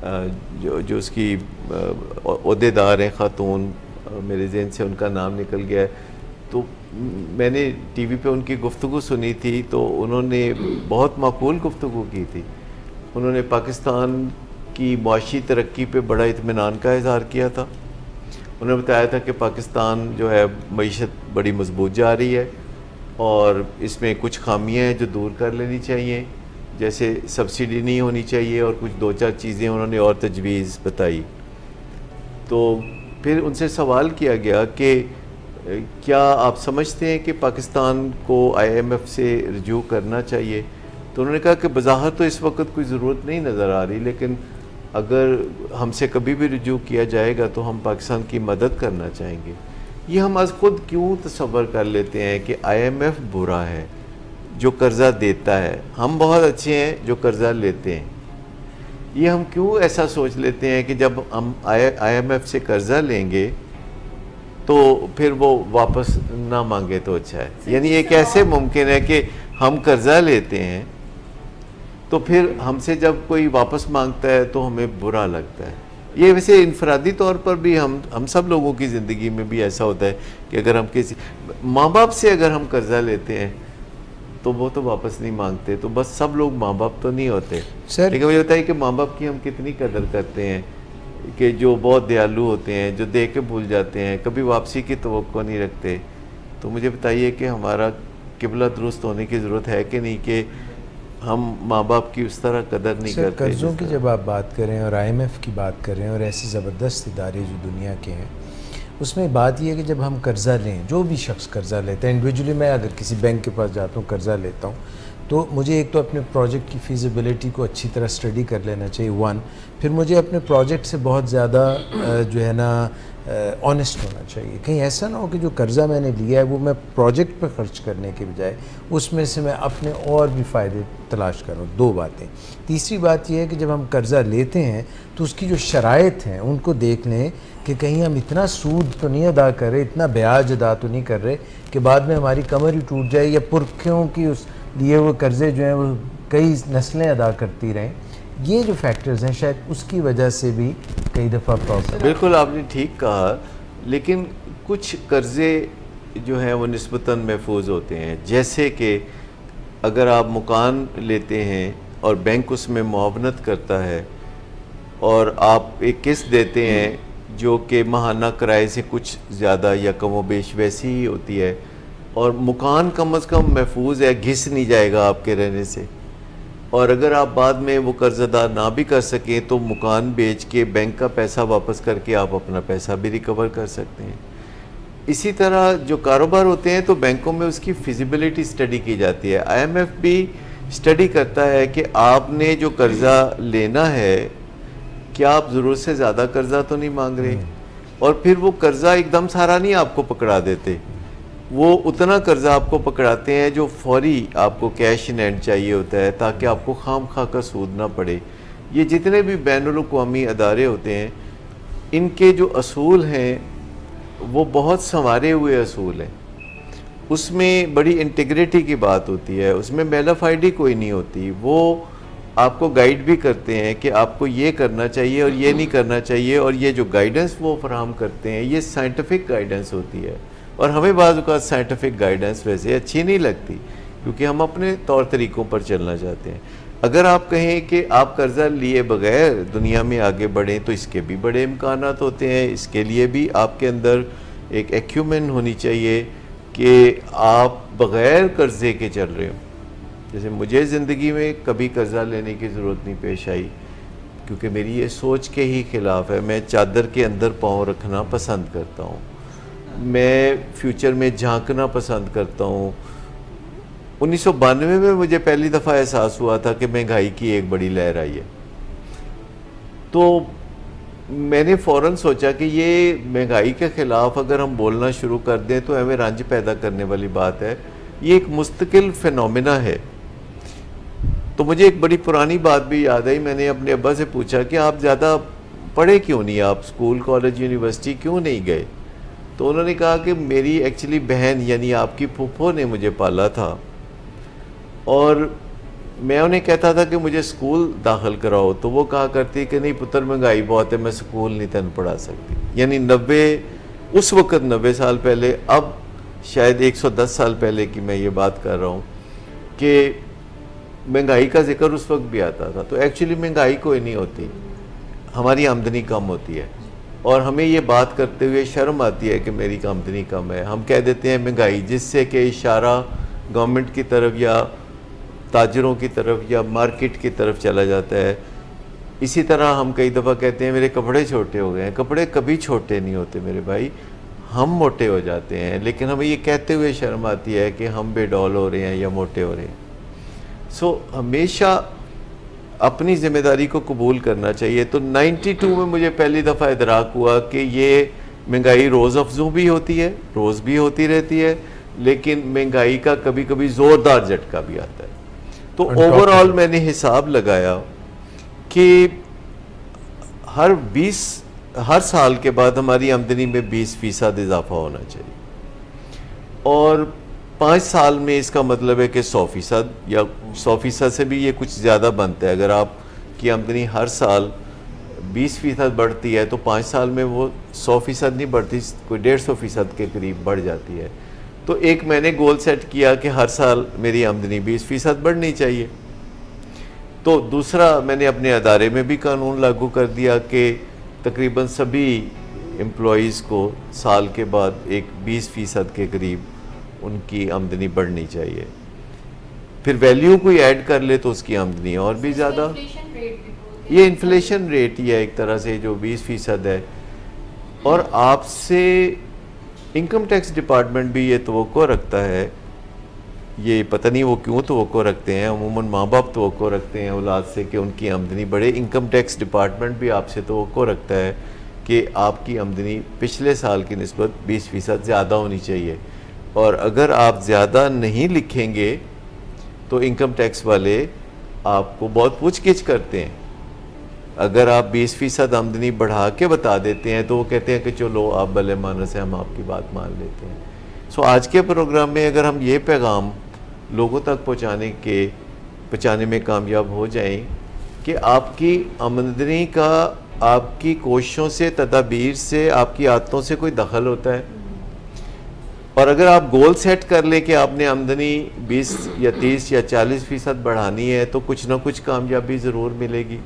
जो उसकी ओहदेदार हैं खातून, मेरे ज़हन से उनका नाम निकल गया है, तो मैंने टीवी पे उनकी गुफ्तगू सुनी थी तो उन्होंने बहुत माकूल गुफ्तगू की थी। उन्होंने पाकिस्तान की मुआशी तरक्की पे बड़ा इत्मीनान का इज़हार किया था उन्होंने बताया था कि पाकिस्तान जो है मईशत बड़ी मजबूत जा रही है और इसमें कुछ खामियां हैं जो दूर कर लेनी चाहिए, जैसे सब्सिडी नहीं होनी चाहिए और कुछ 2-4 चीज़ें उन्होंने और तजवीज़ बताई। तो फिर उनसे सवाल किया गया कि क्या आप समझते हैं कि पाकिस्तान को IMF से रजू करना चाहिए? तो उन्होंने कहा कि बज़ाहिर तो इस वक्त कोई ज़रूरत नहीं नज़र आ रही, लेकिन अगर हमसे कभी भी रजू किया जाएगा तो हम पाकिस्तान की मदद करना चाहेंगे। ये हम आज खुद क्यों तसव्वुर कर लेते हैं कि IMF बुरा है जो कर्ज़ा देता है, हम बहुत अच्छे हैं जो कर्ज़ा लेते हैं। ये हम क्यों ऐसा सोच लेते हैं कि जब हम IMF से कर्ज़ा लेंगे तो फिर वो वापस ना मांगे तो अच्छा है। यानी ये कैसे मुमकिन है कि हम कर्ज़ा लेते हैं तो फिर हमसे जब कोई वापस मांगता है तो हमें बुरा लगता है। ये वैसे इनफरादी तौर पर भी हम सब लोगों की ज़िंदगी में भी ऐसा होता है कि अगर हम किसी माँ बाप से अगर हम कर्ज़ा लेते हैं तो वो तो वापस नहीं मांगते, तो बस सब लोग माँ बाप तो नहीं होते सर। लेकिन मुझे बताइए कि माँ बाप की हम कितनी कदर करते हैं कि जो बहुत दयालु होते हैं, जो दे के भूल जाते हैं, कभी वापसी की तवक्को नहीं रखते। तो मुझे बताइए कि हमारा किबला दुरुस्त होने की ज़रूरत है कि नहीं कि हम माँ बाप की उस तरह कदर नहीं करते। कर्ज़ों की जब आप बात करें और IMF की बात करें और ऐसे ज़बरदस्त इदारे जो दुनिया के हैं, उसमें बात यह है कि जब हम कर्ज़ा लें, जो भी शख्स कर्ज़ा लेता है, इंडिविजुअली मैं अगर किसी बैंक के पास जाता हूँ कर्ज़ा लेता हूँ तो मुझे एक तो अपने प्रोजेक्ट की फ़ीज़िबिलिटी को अच्छी तरह स्टडी कर लेना चाहिए, 1। फिर मुझे अपने प्रोजेक्ट से बहुत ज़्यादा जो है ना ऑनेस्ट होना चाहिए। कहीं ऐसा ना हो कि जो कर्ज़ा मैंने लिया है वो मैं प्रोजेक्ट पर ख़र्च करने के बजाय उसमें से मैं अपने और भी फ़ायदे तलाश करूँ। 2 बातें। तीसरी बात यह है कि जब हम कर्ज़ा लेते हैं तो उसकी जो शराइत हैं उनको देख लें कि कहीं हम इतना सूद तो नहीं अदा कर रहे, इतना ब्याज अदा तो नहीं कर रहे कि बाद में हमारी कमर ही टूट जाए या पुरखियों की उस लिए वो कर्ज़े जो हैं वो कई नस्लें अदा करती रहें। ये जो फैक्टर्स हैं शायद उसकी वजह से भी कई दफ़ा प्रॉब्लम। बिल्कुल आपने ठीक कहा, लेकिन कुछ कर्ज़े जो हैं वो निस्बतन महफूज होते हैं। जैसे कि अगर आप मकान लेते हैं और बैंक उसमें मुआवनत करता है और आप एक किस्त देते हैं जो कि माहाना किराए से कुछ ज़्यादा या कम व बेश वैसी ही होती है और मकान कम अज़ कम महफूज है, घिस नहीं जाएगा आपके रहने से। और अगर आप बाद में वो कर्ज़ अदा ना भी कर सकें तो मकान बेच के बैंक का पैसा वापस करके आप अपना पैसा भी रिकवर कर सकते हैं। इसी तरह जो कारोबार होते हैं तो बैंकों में उसकी फिजिबिलिटी स्टडी की जाती है। IMF भी स्टडी करता है कि आपने जो कर्ज़ा लेना है क्या आप ज़रूरत से ज़्यादा कर्ज़ा तो नहीं मांग रहे, और फिर वो कर्ज़ा एकदम सारा नहीं आपको पकड़ा देते, वो उतना कर्ज़ा आपको पकड़ाते हैं जो फौरी आपको कैश इन हैंड चाहिए होता है ताकि आपको खाम खा का सूद ना पड़े। ये जितने भी बैनुल-अक़वामी अदारे होते हैं इनके जो असूल हैं वो बहुत संवारे हुए असूल हैं, उसमें बड़ी इंटीग्रिटी की बात होती है, उसमें मेलाफाइडी कोई नहीं होती। वो आपको गाइड भी करते हैं कि आपको ये करना चाहिए और ये नहीं करना चाहिए, और ये जो गाइडेंस वो फराहम करते हैं ये साइंटिफिक गाइडेंस होती है। और हमें बाज़ औक़ात साइंटिफिक गाइडेंस वैसे अच्छी नहीं लगती क्योंकि हम अपने तौर तरीक़ों पर चलना चाहते हैं। अगर आप कहें कि आप कर्ज़ा लिए बग़ैर दुनिया में आगे बढ़ें तो इसके भी बड़े इम्कानात होते हैं। इसके लिए भी आपके अंदर एक एक्यूमेन होनी चाहिए कि आप बग़ैर कर्ज़े के चल रहे हो। जैसे मुझे ज़िंदगी में कभी कर्ज़ा लेने की ज़रूरत नहीं पेश आई क्योंकि मेरी ये सोच के ही ख़िलाफ़ है। मैं चादर के अंदर पाँव रखना पसंद करता हूँ, मैं फ्यूचर में झांकना पसंद करता हूँ। 1992 में मुझे पहली दफ़ा एहसास हुआ था कि महंगाई की एक बड़ी लहर आई है, तो मैंने फ़ौरन सोचा कि ये महंगाई के ख़िलाफ़ अगर हम बोलना शुरू कर दें तो हमें रंज पैदा करने वाली बात है, ये एक मुस्तकिल फ़िनोमिना है। तो मुझे एक बड़ी पुरानी बात भी याद आई। मैंने अपने अब्बा से पूछा कि आप ज़्यादा पढ़े क्यों नहीं, आप स्कूल कॉलेज यूनिवर्सिटी क्यों नहीं गए? तो उन्होंने कहा कि मेरी एक्चुअली बहन यानी आपकी फूफो ने मुझे पाला था और मैं उन्हें कहता था कि मुझे स्कूल दाखिल कराओ, तो वो कहा करती कि नहीं पुत्र महंगाई बहुत है, मैं स्कूल नहीं तन पढ़ा सकती। यानी 90 उस वक़्त 90 साल पहले, अब शायद 110 साल पहले की मैं ये बात कर रहा हूँ कि महंगाई का जिक्र उस वक्त भी आता था। तो एक्चुअली महंगाई कोई नहीं होती, हमारी आमदनी कम होती है। और हमें ये बात करते हुए शर्म आती है कि मेरी आमदनी कम है। हम कह देते हैं महंगाई, जिससे कि इशारा गवर्नमेंट की तरफ या ताजरों की तरफ या मार्केट की तरफ चला जाता है। इसी तरह हम कई दफ़ा कहते हैं मेरे कपड़े छोटे हो गए हैं। कपड़े कभी छोटे नहीं होते मेरे भाई, हम मोटे हो जाते हैं, लेकिन हमें ये कहते हुए शर्म आती है कि हम बेडौल हो रहे हैं या मोटे हो रहे हैं। हमेशा अपनी ज़िम्मेदारी को कबूल करना चाहिए। तो 92 में मुझे पहली दफ़ा इदराक हुआ कि ये महंगाई रोज़ अफजू भी होती है, रोज़ भी होती रहती है, लेकिन महंगाई का कभी कभी ज़ोरदार झटका भी आता है। तो ओवरऑल मैंने हिसाब लगाया कि हर साल के बाद हमारी आमदनी में 20% इजाफा होना चाहिए, और 5 साल में इसका मतलब है कि 100% या 100% से भी ये कुछ ज़्यादा बनता है। अगर आपकी आमदनी हर साल 20% बढ़ती है तो 5 साल में वो 100% नहीं बढ़ती, कोई 150% के करीब बढ़ जाती है। तो एक मैंने गोल सेट किया कि हर साल मेरी आमदनी 20% बढ़नी चाहिए। तो दूसरा, मैंने अपने अदारे में भी कानून लागू कर दिया कि तकरीबन सभी एम्प्लॉइज़ को साल के बाद एक 20% के करीब उनकी आमदनी बढ़नी चाहिए। फिर वैल्यू कोई ऐड कर ले तो उसकी आमदनी और भी ज़्यादा। ये इन्फ्लेशन रेट ही है एक तरह से, जो 20% है। और आपसे इनकम टैक्स डिपार्टमेंट भी ये तवक्को रखता है, ये पता नहीं वो क्यों तवक्को रखते हैं, अमूमन माँ बाप तवक्को रखते हैं औलाद से कि उनकी आमदनी बढ़े। इनकम टैक्स डिपार्टमेंट भी आपसे तवक्को रखता है कि आपकी आमदनी पिछले साल की निस्बत 20% ज़्यादा होनी चाहिए। और अगर आप ज़्यादा नहीं लिखेंगे तो इनकम टैक्स वाले आपको बहुत पूछगिछ करते हैं। अगर आप 20% आमदनी बढ़ा के बता देते हैं तो वो कहते हैं कि चलो आप भले मानस है, हम आपकी बात मान लेते हैं। आज के प्रोग्राम में अगर हम ये पैगाम लोगों तक पहुँचाने में कामयाब हो जाएं कि आपकी आमदनी का आपकी कोशिशों से, तदाबीर से, आपकी आदतों से कोई दखल होता है, और अगर आप गोल सेट कर लें कि आपने आमदनी 20 या 30 या 40% बढ़ानी है तो कुछ ना कुछ कामयाबी ज़रूर मिलेगी।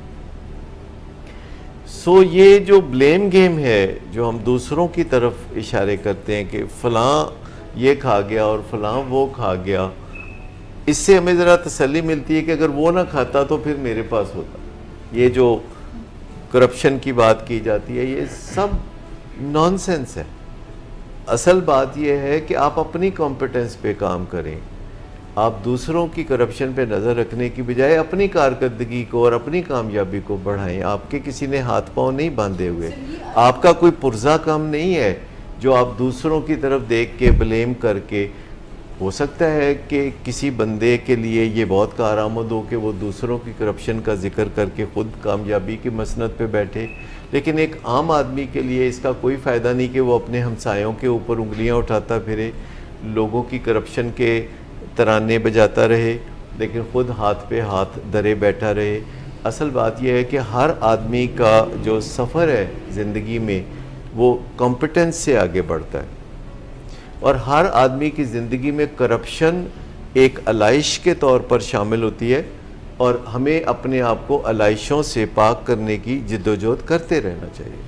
ये जो ब्लेम गेम है, जो हम दूसरों की तरफ इशारे करते हैं कि फ़लाँ ये खा गया और फ़लाँ वो खा गया, इससे हमें ज़रा तसल्ली मिलती है कि अगर वो ना खाता तो फिर मेरे पास होता। ये जो करप्शन की बात की जाती है, ये सब नॉनसेंस है। असल बात यह है कि आप अपनी कॉम्पिटेंस पे काम करें। आप दूसरों की करप्शन पे नज़र रखने की बजाय अपनी कारकर्दगी को और अपनी कामयाबी को बढ़ाएं। आपके किसी ने हाथ पांव नहीं बांधे हुए, आपका कोई पुर्जा काम नहीं है जो आप दूसरों की तरफ देख के ब्लेम करके। हो सकता है कि किसी बंदे के लिए ये बहुत कारआमद हो कि वो दूसरों की करप्शन का जिक्र करके ख़ुद कामयाबी की मसनद पे बैठे, लेकिन एक आम आदमी के लिए इसका कोई फ़ायदा नहीं कि वो अपने हमसायों के ऊपर उंगलियां उठाता फिरे, लोगों की करप्शन के तराने बजाता रहे, लेकिन ख़ुद हाथ पे हाथ धरे बैठा रहे। असल बात यह है कि हर आदमी का जो सफ़र है ज़िंदगी में वो कॉम्पिटेंस से आगे बढ़ता है, और हर आदमी की ज़िंदगी में करप्शन एक अलाइश के तौर पर शामिल होती है, और हमें अपने आप को अलाइशों से पाक करने की जिद्दोजहद करते रहना चाहिए।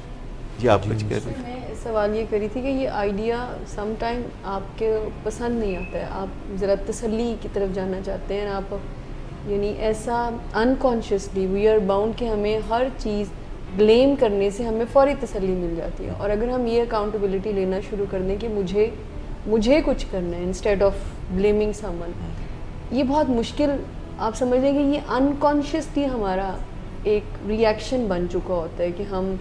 जी आप कुछ कह रहे थे? मैं सवाल ये करी थी कि ये आइडिया सम टाइम आपके पसंद नहीं आता है, आप ज़रा तसल्ली की तरफ जाना चाहते हैं, आप यानी ऐसा अनकॉन्शियसली वी आर बाउंड कि हमें हर चीज़ ब्लेम करने से हमें फ़ौरी तसल्ली मिल जाती है। और अगर हम ये अकाउंटेबिलिटी लेना शुरू कर दें कि मुझे कुछ करना है इंस्टेड ऑफ ब्लेमिंग समवन, ये बहुत मुश्किल, आप समझ लें कि ये अनकॉन्शियसली हमारा एक रिएक्शन बन चुका होता है कि हम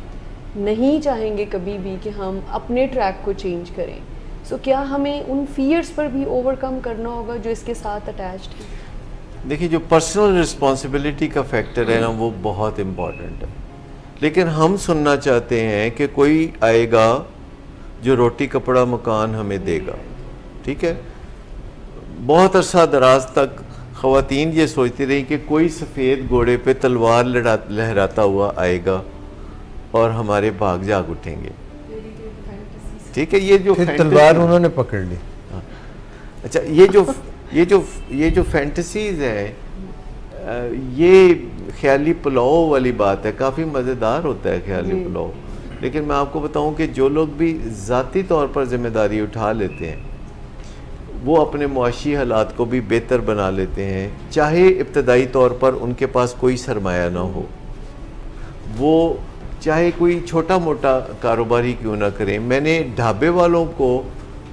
नहीं चाहेंगे कभी भी कि हम अपने ट्रैक को चेंज करें। क्या हमें उन फियर्स पर भी ओवरकम करना होगा जो इसके साथ अटैच्ड है? देखिए, जो पर्सनल रिस्पॉन्सिबिलिटी का फैक्टर है ना, वो बहुत इम्पॉर्टेंट है, लेकिन हम सुनना चाहते हैं कि कोई आएगा जो रोटी कपड़ा मकान हमें देगा। ठीक है, बहुत अरसा दराज तक ख़वातीन ये सोचती रही कि कोई सफ़ेद घोड़े पे तलवार लहराता हुआ आएगा और हमारे भाग जाग उठेंगे। ठीक है, ये जो तलवार उन्होंने पकड़ ली। अच्छा, ये जो फैंटेसीज हैं, ये ख्याली पुलाव वाली बात है। काफ़ी मज़ेदार होता है ख्याली पुलाव। लेकिन मैं आपको बताऊं कि जो लोग भी ज़ाती तौर पर ज़िम्मेदारी उठा लेते हैं वो अपने मुआशी हालात को भी बेहतर बना लेते हैं, चाहे इब्तदाई तौर पर उनके पास कोई सरमाया ना हो, वो चाहे कोई छोटा मोटा कारोबार ही क्यों ना करें। मैंने ढाबे वालों को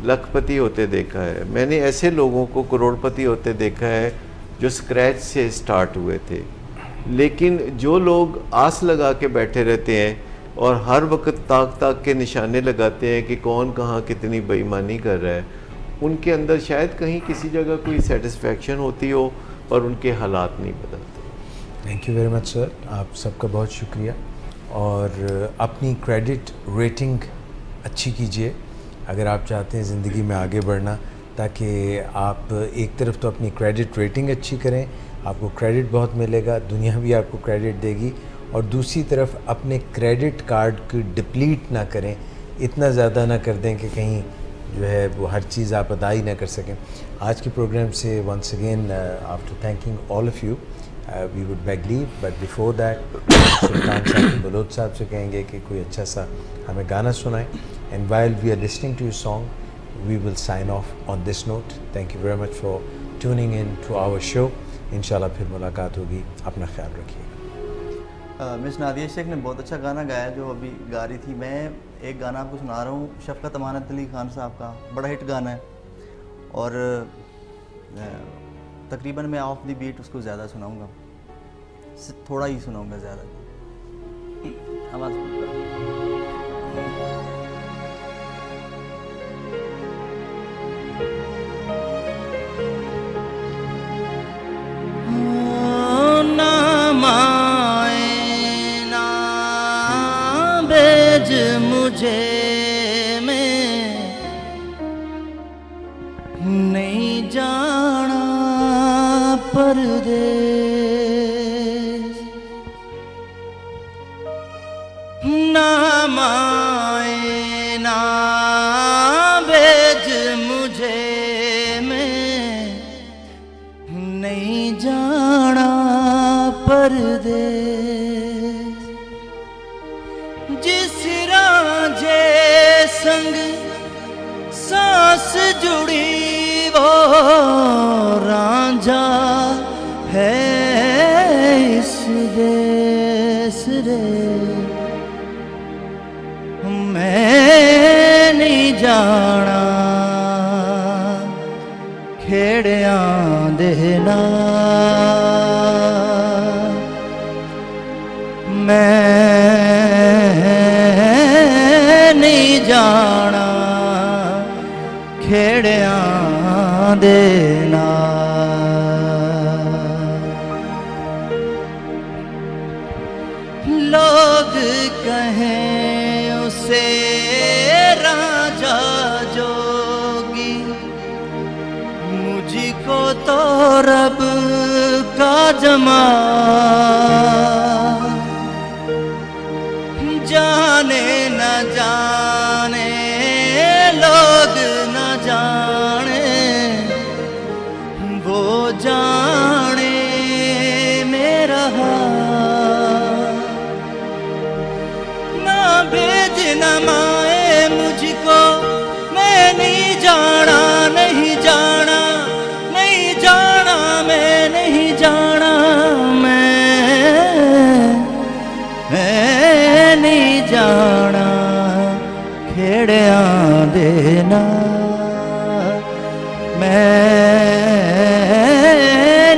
लखपति होते देखा है, मैंने ऐसे लोगों को करोड़पति होते देखा है जो स्क्रैच से स्टार्ट हुए थे। लेकिन जो लोग आस लगा के बैठे रहते हैं और हर वक्त ताक ताक के निशाने लगाते हैं कि कौन कहाँ कितनी बेईमानी कर रहा है, उनके अंदर शायद कहीं किसी जगह कोई सेटिस्फेक्शन होती हो और उनके हालात नहीं बदलते। Thank you very much sir, आप सबका बहुत शुक्रिया। और अपनी क्रेडिट रेटिंग अच्छी कीजिए अगर आप चाहते हैं ज़िंदगी में आगे बढ़ना, ताकि आप एक तरफ तो अपनी क्रेडिट रेटिंग अच्छी करें, आपको क्रेडिट बहुत मिलेगा, दुनिया भी आपको क्रेडिट देगी, और दूसरी तरफ अपने क्रेडिट कार्ड की डिप्लीट ना करें, इतना ज़्यादा ना कर दें कि कहीं जो है वो हर चीज़ आप अदा ही ना कर सकें। आज के प्रोग्राम से once again after thanking all of you we would beg leave, but before that Sultan साहब बलोच साहब से कहेंगे कि कोई अच्छा सा हमें गाना सुनाएं, and while we are listening to your song we will sign off on this note. Thank you very much for tuning in to our show. इंशाल्लाह फिर मुलाकात होगी, अपना ख्याल रखिएगा। मिस नादिया शेख ने बहुत अच्छा गाना गाया जो अभी गा रही थी। मैं एक गाना आपको सुना रहा हूँ शफ़क़त अमानत अली खान साहब का, बड़ा हिट गाना है, और तकरीबन मैं ऑफ द बीट उसको ज़्यादा सुनाऊँगा, थोड़ा ही सुनाऊँगा, ज़्यादा आवाज़। मुझे मैं नहीं जाना परदेस, ना माए ना भेज मुझे मैं नहीं जाना परदेस। संग सांस जुड़ी वो रांझा है इस देश रे, मैं नहीं जाना खेड़िया देना, मैं नहीं जाना खेड़िया देना। लोग कहें उसे राजा जोगी, मुझको तो रब का जमाल, जाने न जाने लोग न जाने वो जाने मेरा हाल, ना भेज न माए मुझको, मैं नहीं जाना नहीं जाना नहीं जाना, मैं नहीं जाना, मैं नहीं जाना खेड़िया देना, मैं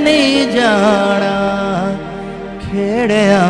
नहीं जाना खेड़िया